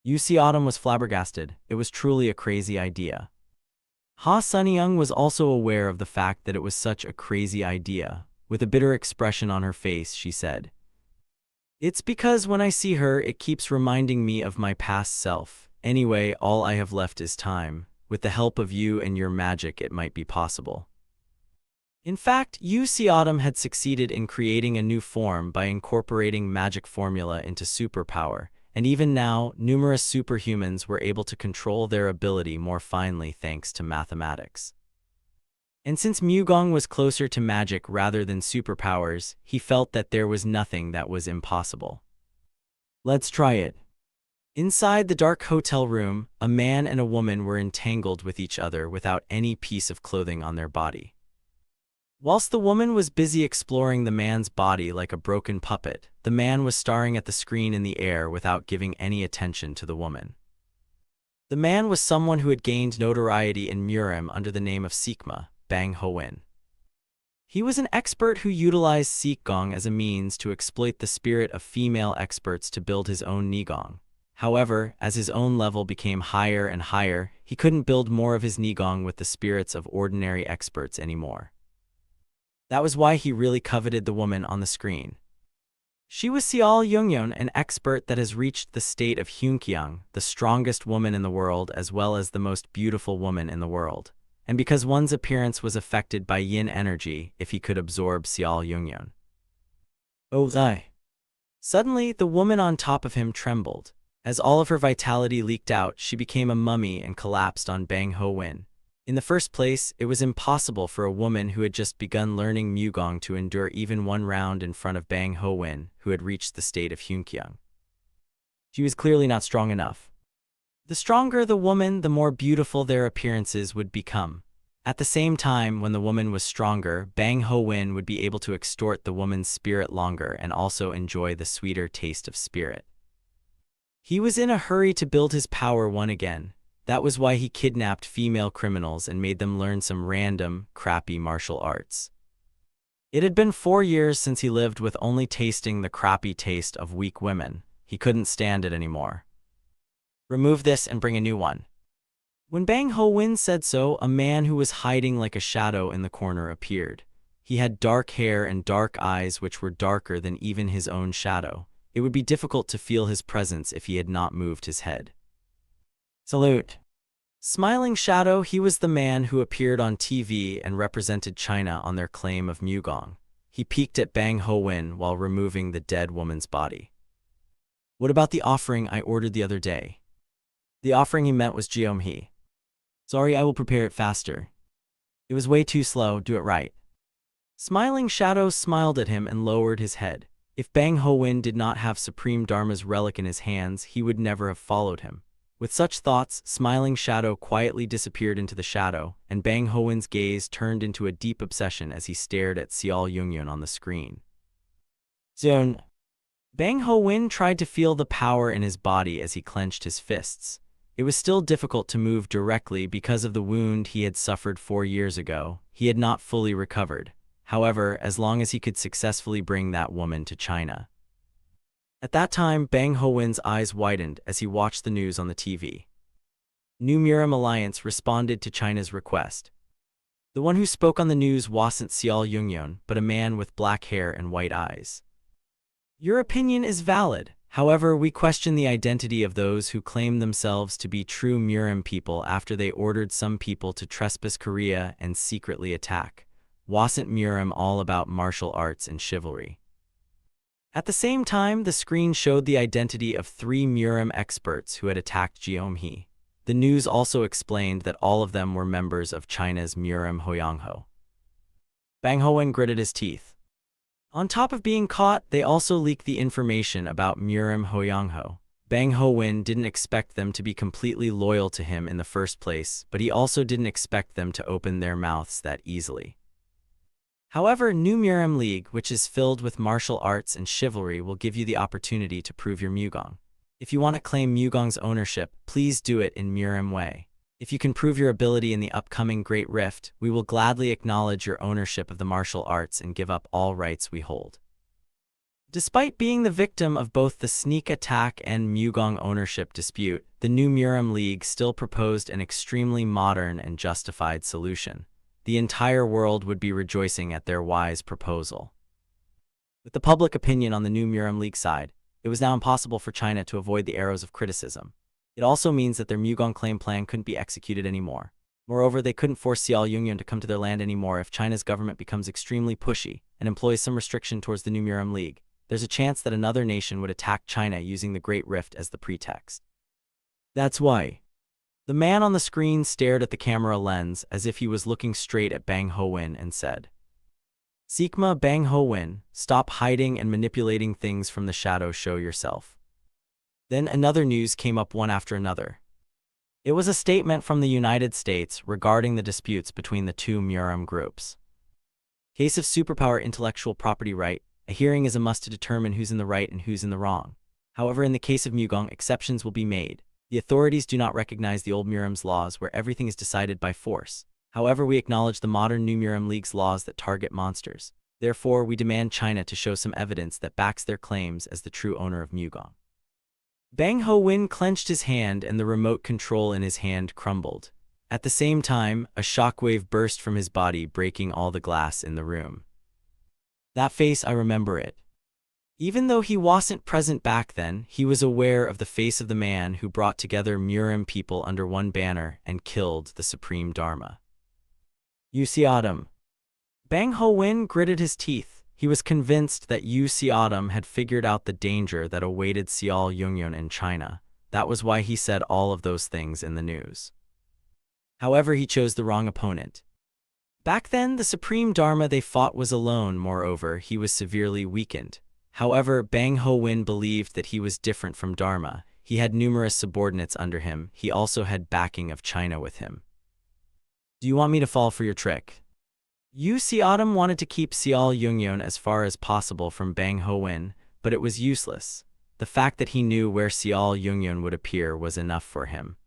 B: UC Autumn was flabbergasted. It was truly a crazy idea. Ha Sunyoung was also aware of the fact that it was such a crazy idea. With a bitter expression on her face, she said, It's because when I see her, it keeps reminding me of my past self. Anyway, all I have left is time. With the help of you and your magic, it might be possible. In fact, UC Autumn had succeeded in creating a new form by incorporating magic formula into superpower, and even now, numerous superhumans were able to control their ability more finely thanks to mathematics. And since Mugong was closer to magic rather than superpowers, he felt that there was nothing that was impossible. Let's try it. Inside the dark hotel room, a man and a woman were entangled with each other without any piece of clothing on their body. Whilst the woman was busy exploring the man's body like a broken puppet, the man was staring at the screen in the air without giving any attention to the woman. The man was someone who had gained notoriety in Murem under the name of Sikma, Bang Ho-win. He was an expert who utilized Sikgong as a means to exploit the spirit of female experts to build his own Nigong. However, as his own level became higher and higher, he couldn't build more of his Nigong with the spirits of ordinary experts anymore. That was why he really coveted the woman on the screen. She was Xiao Yungyeon, an expert that has reached the state of Hyunkyang, the strongest woman in the world as well as the most beautiful woman in the world. And because one's appearance was affected by yin energy if he could absorb Xiao Yungyeon. Oh, I. Suddenly, the woman on top of him trembled. As all of her vitality leaked out, she became a mummy and collapsed on Bang Ho-win. In the first place, it was impossible for a woman who had just begun learning Mugong to endure even one round in front of Bang Ho-win, who had reached the state of Hyunkyang. She was clearly not strong enough. The stronger the woman, the more beautiful their appearances would become. At the same time, when the woman was stronger, Bang Ho-win would be able to extort the woman's spirit longer and also enjoy the sweeter taste of spirit. He was in a hurry to build his power once again. That was why he kidnapped female criminals and made them learn some random, crappy martial arts. It had been 4 years since he lived with only tasting the crappy taste of weak women. He couldn't stand it anymore. Remove this and bring a new one. When Bang Ho-win said so, a man who was hiding like a shadow in the corner appeared. He had dark hair and dark eyes which were darker than even his own shadow. It would be difficult to feel his presence if he had not moved his head. Salute. Smiling Shadow, he was the man who appeared on TV and represented China on their claim of Mugong. He peeked at Bang Ho-win while removing the dead woman's body. What about the offering I ordered the other day? The offering he meant was Geom-hee. Sorry, I will prepare it faster. It was way too slow, do it right. Smiling Shadow smiled at him and lowered his head. If Bang Ho-win did not have Supreme Dharma's relic in his hands, he would never have followed him. With such thoughts, Smiling Shadow quietly disappeared into the shadow, and Bang Ho-win's gaze turned into a deep obsession as he stared at Seol Yungyun on the screen. Soon, Bang Ho-win tried to feel the power in his body as he clenched his fists. It was still difficult to move directly because of the wound he had suffered 4 years ago. He had not fully recovered. However, as long as he could successfully bring that woman to China. At that time, Bang Ho-win's eyes widened as he watched the news on the TV. New Miram Alliance responded to China's request. The one who spoke on the news wasn't Seol Yungyun, but a man with black hair and white eyes. Your opinion is valid. However, we question the identity of those who claim themselves to be true Miram people after they ordered some people to trespass Korea and secretly attack. Wasn't Miram all about martial arts and chivalry? At the same time, the screen showed the identity of 3 Miram experts who had attacked Geom-hee. The news also explained that all of them were members of China's Miram Hoyangho. Bang Ho-win gritted his teeth. On top of being caught, they also leaked the information about Miram Hoyangho. Bang Ho-win didn't expect them to be completely loyal to him in the first place, but he also didn't expect them to open their mouths that easily. However, New Miram League, which is filled with martial arts and chivalry, will give you the opportunity to prove your Mugong. If you want to claim Mugong's ownership, please do it in Miram way. If you can prove your ability in the upcoming Great Rift, we will gladly acknowledge your ownership of the martial arts and give up all rights we hold. Despite being the victim of both the sneak attack and Mugong ownership dispute, the New Miram League still proposed an extremely modern and justified solution. The entire world would be rejoicing at their wise proposal. With the public opinion on the New Miram League side, it was now impossible for China to avoid the arrows of criticism. It also means that their Mugong claim plan couldn't be executed anymore. Moreover, they couldn't force Seol Yungyun to come to their land anymore if China's government becomes extremely pushy and employs some restriction towards the New Miram League. There's a chance that another nation would attack China using the Great Rift as the pretext. That's why. The man on the screen stared at the camera lens as if he was looking straight at Bang Ho-win and said, Sigma Bang Ho-win, stop hiding and manipulating things from the shadow, show yourself. Then another news came up one after another. It was a statement from the United States regarding the disputes between the 2 Miram groups. Case of superpower intellectual property right, a hearing is a must to determine who's in the right and who's in the wrong. However, in the case of Mugong, exceptions will be made. The authorities do not recognize the old Miram's laws where everything is decided by force. However, we acknowledge the modern New Miram League's laws that target monsters. Therefore, we demand China to show some evidence that backs their claims as the true owner of Mugong. Bang Ho-win clenched his hand and the remote control in his hand crumbled. At the same time, a shockwave burst from his body, breaking all the glass in the room. That face, I remember it. Even though he wasn't present back then, he was aware of the face of the man who brought together Miram people under one banner and killed the Supreme Dharma. Yu Xiaodam. Bang Ho-win gritted his teeth. He was convinced that Yu Xiaodam had figured out the danger that awaited Seol Yungyun in China. That was why he said all of those things in the news. However, he chose the wrong opponent. Back then, the Supreme Dharma they fought was alone. Moreover, he was severely weakened. However, Bang Ho-win believed that he was different from Dharma. He had numerous subordinates under him. He also had backing of China with him. Do you want me to fall for your trick? Yu Xiaodam wanted to keep Seol Yungyun as far as possible from Bang Ho-win, but it was useless. the fact that he knew where Xiao Yungyun would appear was enough for him.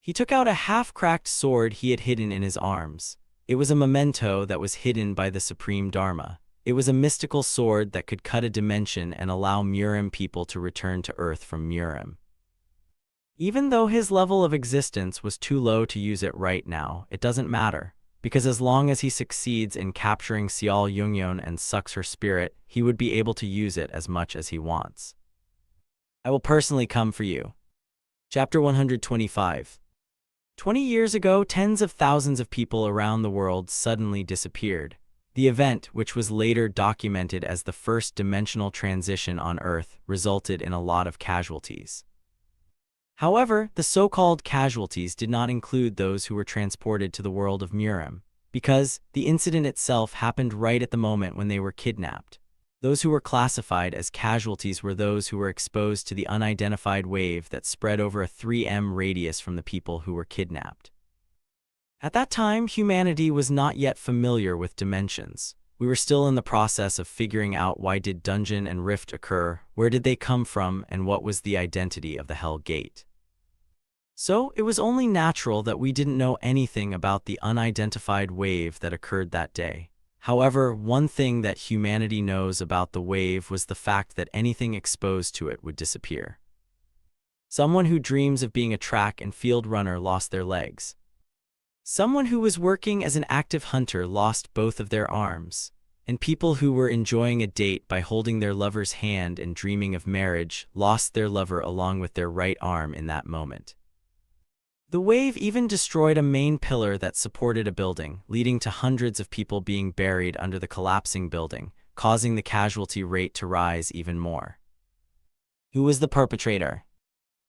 B: He took out a half-cracked sword he had hidden in his arms. It was a memento that was hidden by the Supreme Dharma. It was a mystical sword that could cut a dimension and allow Murim people to return to Earth from Murim. Even though his level of existence was too low to use it right now, it doesn't matter, because as long as he succeeds in capturing Xiao Yungyun and sucks her spirit, he would be able to use it as much as he wants. I will personally come for you. Chapter 125. 20 years ago, tens of thousands of people around the world suddenly disappeared. The event, which was later documented as the first dimensional transition on Earth, resulted in a lot of casualties. However, the so-called casualties did not include those who were transported to the world of Murim, because the incident itself happened right at the moment when they were kidnapped. Those who were classified as casualties were those who were exposed to the unidentified wave that spread over a 3m radius from the people who were kidnapped. At that time, humanity was not yet familiar with dimensions. We were still in the process of figuring out why did dungeon and rift occur, where did they come from, and what was the identity of the Hell Gate. So, it was only natural that we didn't know anything about the unidentified wave that occurred that day. However, one thing that humanity knows about the wave was the fact that anything exposed to it would disappear. Someone who dreams of being a track and field runner lost their legs. Someone who was working as an active hunter lost both of their arms, and people who were enjoying a date by holding their lover's hand and dreaming of marriage lost their lover along with their right arm in that moment. The wave even destroyed a main pillar that supported a building, leading to hundreds of people being buried under the collapsing building, causing the casualty rate to rise even more. Who was the perpetrator?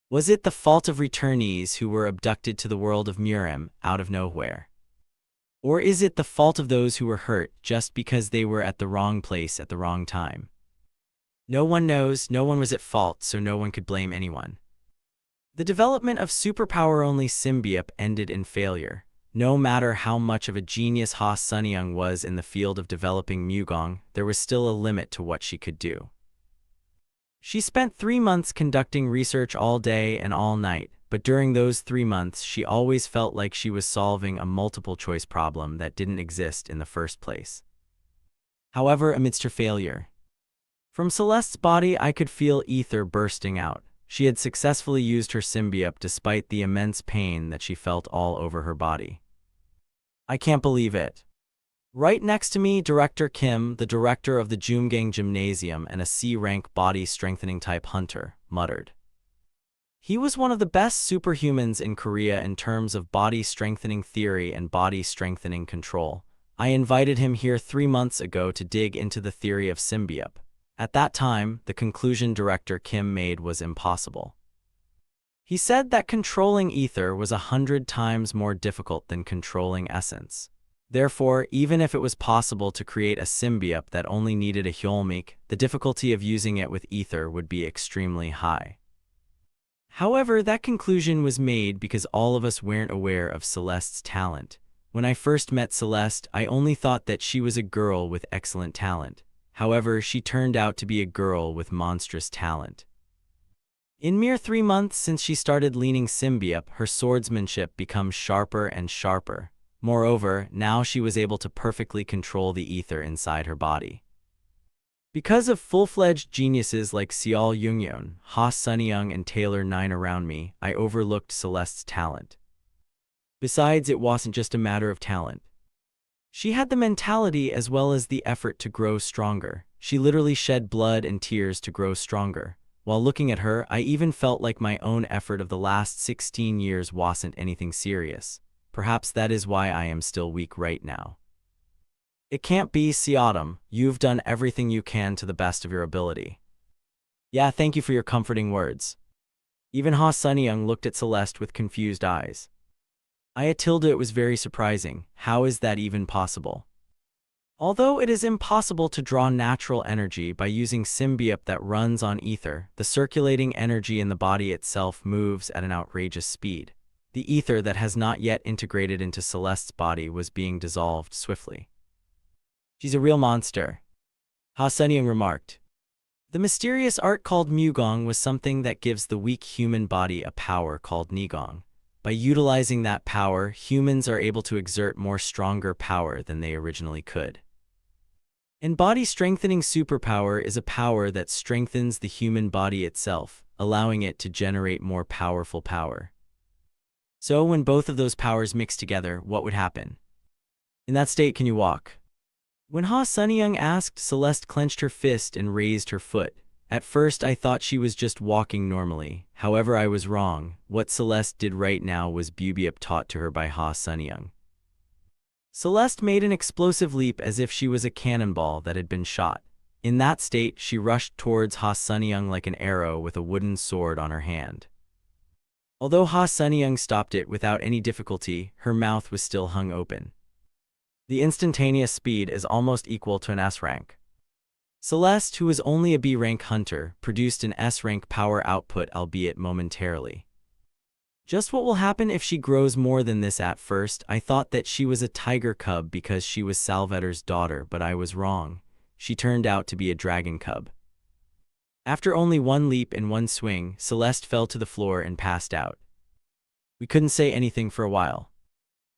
B: Was it the fault of returnees who were abducted to the world of Murim out of nowhere? Or is it the fault of those who were hurt just because they were at the wrong place at the wrong time? No one knows, no one was at fault, so no one could blame anyone. The development of superpower-only symbiote ended in failure. No matter how much of a genius Ha Sunyang was in the field of developing Mugong, there was still a limit to what she could do. She spent 3 months conducting research all day and all night, but during those 3 months she always felt like she was solving a multiple-choice problem that didn't exist in the first place. However, amidst her failure, from Celeste's body I could feel ether bursting out. She had successfully used her symbiote despite the immense pain that she felt all over her body. I can't believe it. Right next to me, Director Kim, the director of the Jumgang Gymnasium and a C-rank body-strengthening type hunter, muttered. He was one of the best superhumans in Korea in terms of body-strengthening theory and body-strengthening control. I invited him here 3 months ago to dig into the theory of symbiote. At that time, the conclusion Director Kim made was impossible. He said that controlling ether was 100 times more difficult than controlling essence. Therefore, even if it was possible to create a symbiote that only needed a hyolmic, the difficulty of using it with ether would be extremely high. However, that conclusion was made because all of us weren't aware of Celeste's talent. When I first met Celeste, I only thought that she was a girl with excellent talent. However, she turned out to be a girl with monstrous talent. In mere 3 months since she started leaning symbiote, her swordsmanship becomes sharper and sharper. Moreover, now she was able to perfectly control the ether inside her body. Because of full-fledged geniuses like Xiao Yungyun, Ha Sunyang and Taylor 9 around me, I overlooked Celeste's talent. Besides, it wasn't just a matter of talent. She had the mentality as well as the effort to grow stronger. She literally shed blood and tears to grow stronger. While looking at her, I even felt like my own effort of the last 16 years wasn't anything serious. Perhaps that is why I am still weak right now. It can't be, Xiaodam. You've done everything you can to the best of your ability. Yeah, thank you for your comforting words. Even Ha Sunyang looked at Celeste with confused eyes. Tilda, it was very surprising. How is that even possible? Although it is impossible to draw natural energy by using symbiote that runs on ether, the circulating energy in the body itself moves at an outrageous speed. The ether that has not yet integrated into Celeste's body was being dissolved swiftly. She's a real monster, Ha Sunyang remarked. The mysterious art called Mugong was something that gives the weak human body a power called Nigong. By utilizing that power, humans are able to exert more stronger power than they originally could. And body-strengthening superpower is a power that strengthens the human body itself, allowing it to generate more powerful power. So when both of those powers mix together, what would happen? In that state, can you walk? When Ha Sunyoung asked, Celeste clenched her fist and raised her foot. At first I thought she was just walking normally, however I was wrong. What Celeste did right now was bubiup taught to her by Ha Sunyoung. Celeste made an explosive leap as if she was a cannonball that had been shot. In that state, she rushed towards Ha Sunyoung like an arrow with a wooden sword on her hand. Although Ha Sunyoung stopped it without any difficulty, her mouth was still hung open. The instantaneous speed is almost equal to an S rank. Celeste, who was only a B rank hunter, produced an S rank power output, albeit momentarily. Just what will happen if she grows more than this? At first, I thought that she was a tiger cub because she was Salvator's daughter, but I was wrong. She turned out to be a dragon cub. After only one leap and one swing, Celeste fell to the floor and passed out. We couldn't say anything for a while.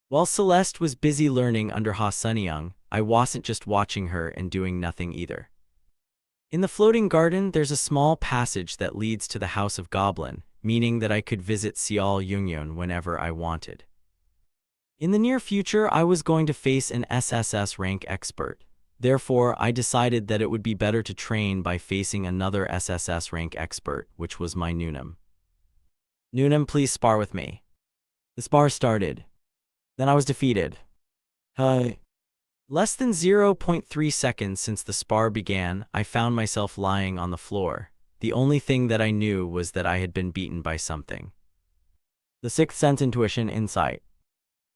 B: While Celeste was busy learning under Ha Sunyoung, I wasn't just watching her and doing nothing either. In the floating garden, there's a small passage that leads to the House of Goblin, meaning that I could visit Seol Yungyeon whenever I wanted. In the near future, I was going to face an SSS rank expert. Therefore, I decided that it would be better to train by facing another SSS rank expert, which was my Neunam. Neunam, please spar with me. The spar started. Then I was defeated. Less than 0.3 seconds since the spar began, I found myself lying on the floor. The only thing that I knew was that I had been beaten by something. The sixth sense, intuition, insight.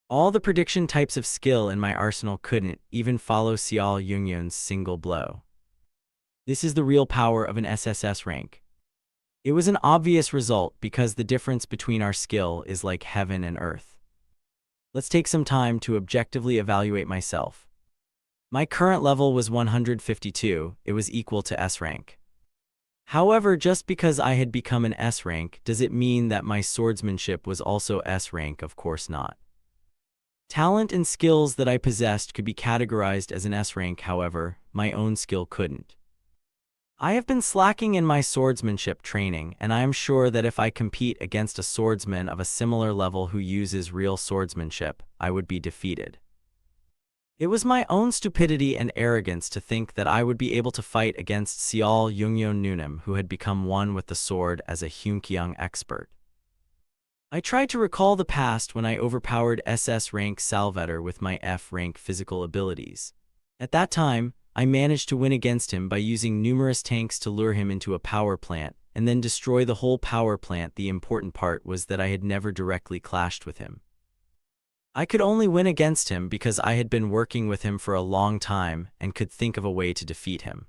B: All the prediction types of skill in my arsenal couldn't even follow Seol Yungyeon's single blow. This is the real power of an SSS rank. It was an obvious result because the difference between our skill is like heaven and earth. Let's take some time to objectively evaluate myself. My current level was 152, it was equal to S rank. However, just because I had become an S rank, does it mean that my swordsmanship was also S rank? Of course not. Talent and skills that I possessed could be categorized as an S rank, however, my own skill couldn't. I have been slacking in my swordsmanship training, and I am sure that if I compete against a swordsman of a similar level who uses real swordsmanship, I would be defeated. It was my own stupidity and arrogance to think that I would be able to fight against Seol Yungyeon Neunam, who had become one with the sword as a Hunkyung expert. I tried to recall the past when I overpowered SS rank Salvator with my F rank physical abilities. At that time, I managed to win against him by using numerous tanks to lure him into a power plant, and then destroy the whole power plant. The important part was that I had never directly clashed with him. I could only win against him because I had been working with him for a long time and could think of a way to defeat him.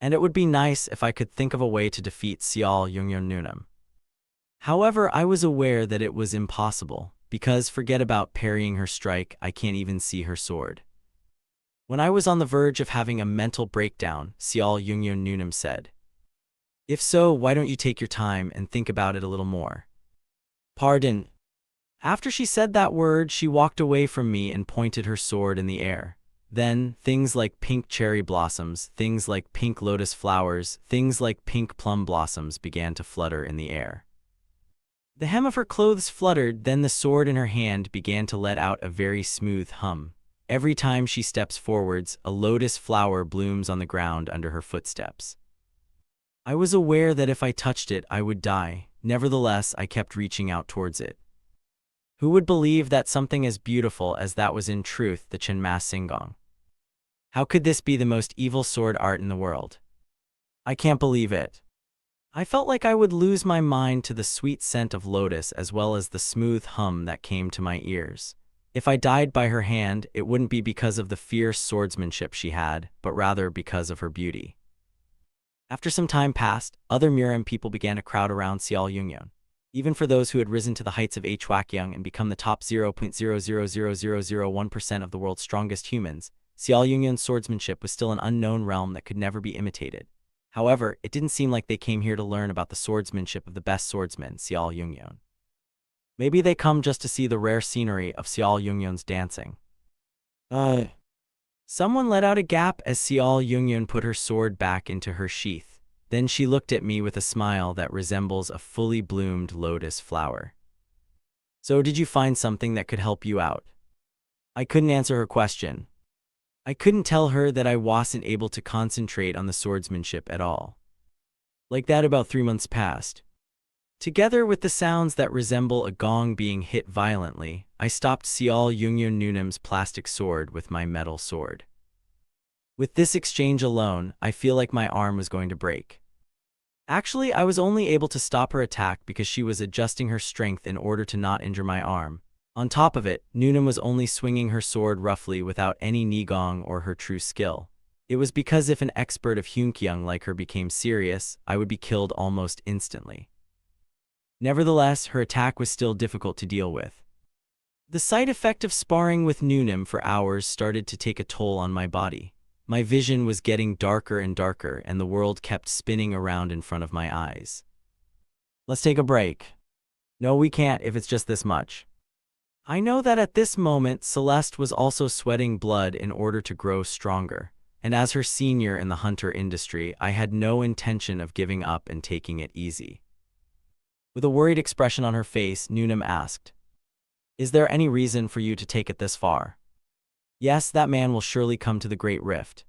B: And it would be nice if I could think of a way to defeat Seol Yungyeon Neunam. However, I was aware that it was impossible, because forget about parrying her strike, I can't even see her sword. When I was on the verge of having a mental breakdown, Seol Yungyeon Neunam said, "If so, why don't you take your time and think about it a little more?" Pardon. After she said that word, she walked away from me and pointed her sword in the air. Then, things like pink cherry blossoms, things like pink lotus flowers, things like pink plum blossoms began to flutter in the air. The hem of her clothes fluttered, then the sword in her hand began to let out a very smooth hum. Every time she steps forwards, a lotus flower blooms on the ground under her footsteps. I was aware that if I touched it, I would die. Nevertheless, I kept reaching out towards it. Who would believe that something as beautiful as that was in truth the Chenma Singong? How could this be the most evil sword art in the world? I can't believe it. I felt like I would lose my mind to the sweet scent of lotus as well as the smooth hum that came to my ears. If I died by her hand, it wouldn't be because of the fierce swordsmanship she had, but rather because of her beauty. After some time passed, other Muram people began to crowd around Seol Yungyeon. Even for those who had risen to the heights of Hwakyung and become the top 0.0000001% of the world's strongest humans, Seol Yungyeon's swordsmanship was still an unknown realm that could never be imitated. However, it didn't seem like they came here to learn about the swordsmanship of the best swordsman, Seol Yungyeon. Maybe they come just to see the rare scenery of Seol Yungyeon's dancing. Someone let out a gap as Seol Yungyeon put her sword back into her sheath. Then she looked at me with a smile that resembles a fully bloomed lotus flower. So did you find something that could help you out? I couldn't answer her question. I couldn't tell her that I wasn't able to concentrate on the swordsmanship at all. Like that, about 3 months passed. Together with the sounds that resemble a gong being hit violently, I stopped Seol Yungyeon Nunam's plastic sword with my metal sword. With this exchange alone, I feel like my arm was going to break. Actually, I was only able to stop her attack because she was adjusting her strength in order to not injure my arm. On top of it, Nunam was only swinging her sword roughly without any nigong or her true skill. It was because if an expert of Hyunkyung like her became serious, I would be killed almost instantly. Nevertheless, her attack was still difficult to deal with. The side effect of sparring with Nunam for hours started to take a toll on my body. My vision was getting darker and darker, and the world kept spinning around in front of my eyes. Let's take a break. No, we can't if it's just this much. I know that at this moment, Celeste was also sweating blood in order to grow stronger, and as her senior in the hunter industry, I had no intention of giving up and taking it easy. With a worried expression on her face, Nunam asked, "Is there any reason for you to take it this far?" "Yes, that man will surely come to the Great Rift."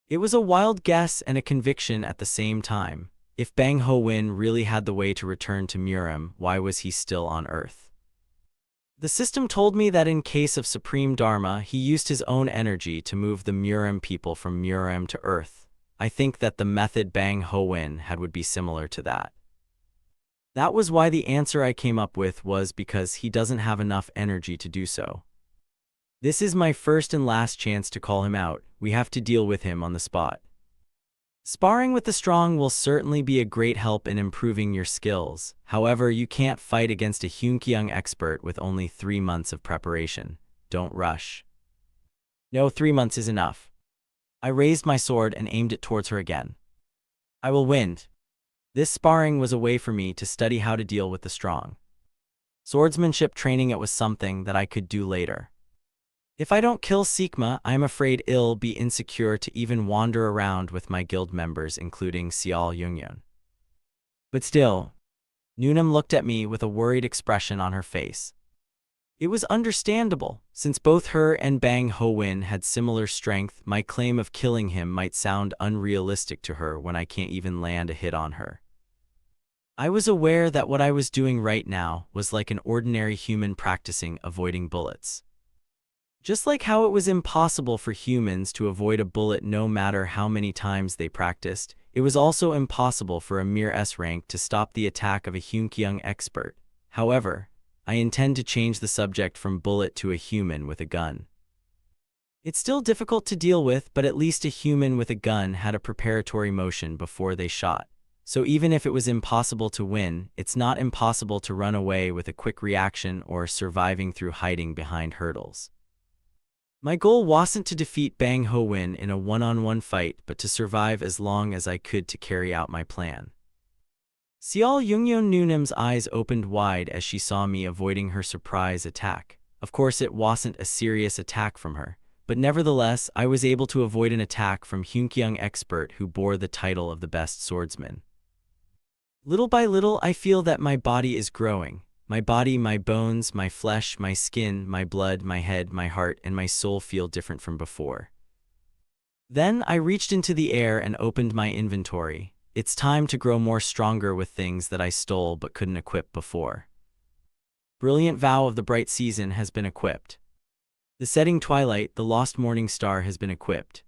B: It was a wild guess and a conviction at the same time. If Bang Ho-win really had the way to return to Murim, why was he still on Earth? The system told me that in case of Supreme Dharma, he used his own energy to move the Murim people from Murim to Earth. I think that the method Bang Ho-win had would be similar to that. That was why the answer I came up with was because he doesn't have enough energy to do so. This is my first and last chance to call him out. We have to deal with him on the spot. Sparring with the strong will certainly be a great help in improving your skills. However, you can't fight against a Hyunkyung expert with only 3 months of preparation. Don't rush. No, 3 months is enough. I raised my sword and aimed it towards her again. I will win. This sparring was a way for me to study how to deal with the strong. Swordsmanship training, it was something that I could do later. If I don't kill Sigma, I am afraid it'll be insecure to even wander around with my guild members, including Seol Yungyeon. But still, Nunam looked at me with a worried expression on her face. It was understandable. Since both her and Bang Ho-win had similar strength, my claim of killing him might sound unrealistic to her when I can't even land a hit on her. I was aware that what I was doing right now was like an ordinary human practicing avoiding bullets. Just like how it was impossible for humans to avoid a bullet no matter how many times they practiced, it was also impossible for a mere S rank to stop the attack of a Hyunkyung expert. However, I intend to change the subject from bullet to a human with a gun. It's still difficult to deal with, but at least a human with a gun had a preparatory motion before they shot. So even if it was impossible to win, it's not impossible to run away with a quick reaction or surviving through hiding behind hurdles. My goal wasn't to defeat Bang Ho-win in a one-on-one fight, but to survive as long as I could to carry out my plan. Seol Yungyeon Nunam's eyes opened wide as she saw me avoiding her surprise attack. Of course, it wasn't a serious attack from her, but nevertheless, I was able to avoid an attack from Hyunkyung expert who bore the title of the best swordsman. Little by little, I feel that my body is growing. My body, my bones, my flesh, my skin, my blood, my head, my heart, and my soul feel different from before. Then I reached into the air and opened my inventory. It's time to grow more stronger with things that I stole but couldn't equip before. Brilliant Vow of the Bright Season has been equipped. The Setting Twilight, the Lost Morning Star has been equipped.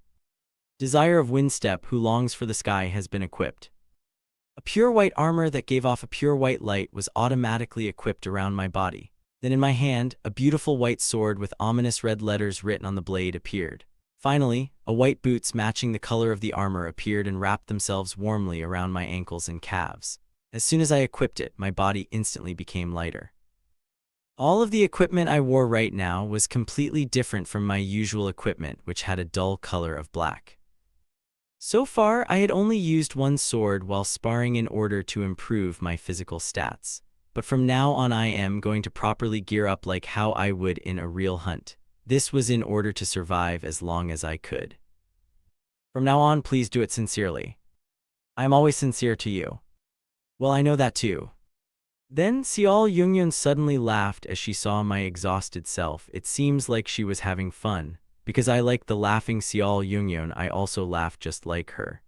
B: Desire of Windstep, who longs for the sky, has been equipped. A pure white armor that gave off a pure white light was automatically equipped around my body. Then in my hand, a beautiful white sword with ominous red letters written on the blade appeared. Finally, a white boots matching the color of the armor appeared and wrapped themselves warmly around my ankles and calves. As soon as I equipped it, my body instantly became lighter. All of the equipment I wore right now was completely different from my usual equipment, which had a dull color of black. So far, I had only used one sword while sparring in order to improve my physical stats. But from now on I am going to properly gear up like how I would in a real hunt. This was in order to survive as long as I could. From now on, please do it sincerely. I am always sincere to you. Well, I know that too. Then Seol Jungyun suddenly laughed as she saw my exhausted self. It seems like she was having fun. Because I like the laughing Seol Jungyun, I also laughed just like her.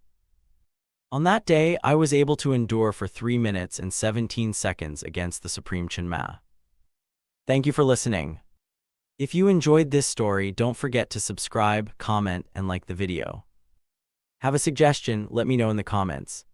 B: On that day, I was able to endure for 3 minutes and 17 seconds against the Supreme Chenma. Thank you for listening. If you enjoyed this story, don't forget to subscribe, comment, and like the video. Have a suggestion, let me know in the comments.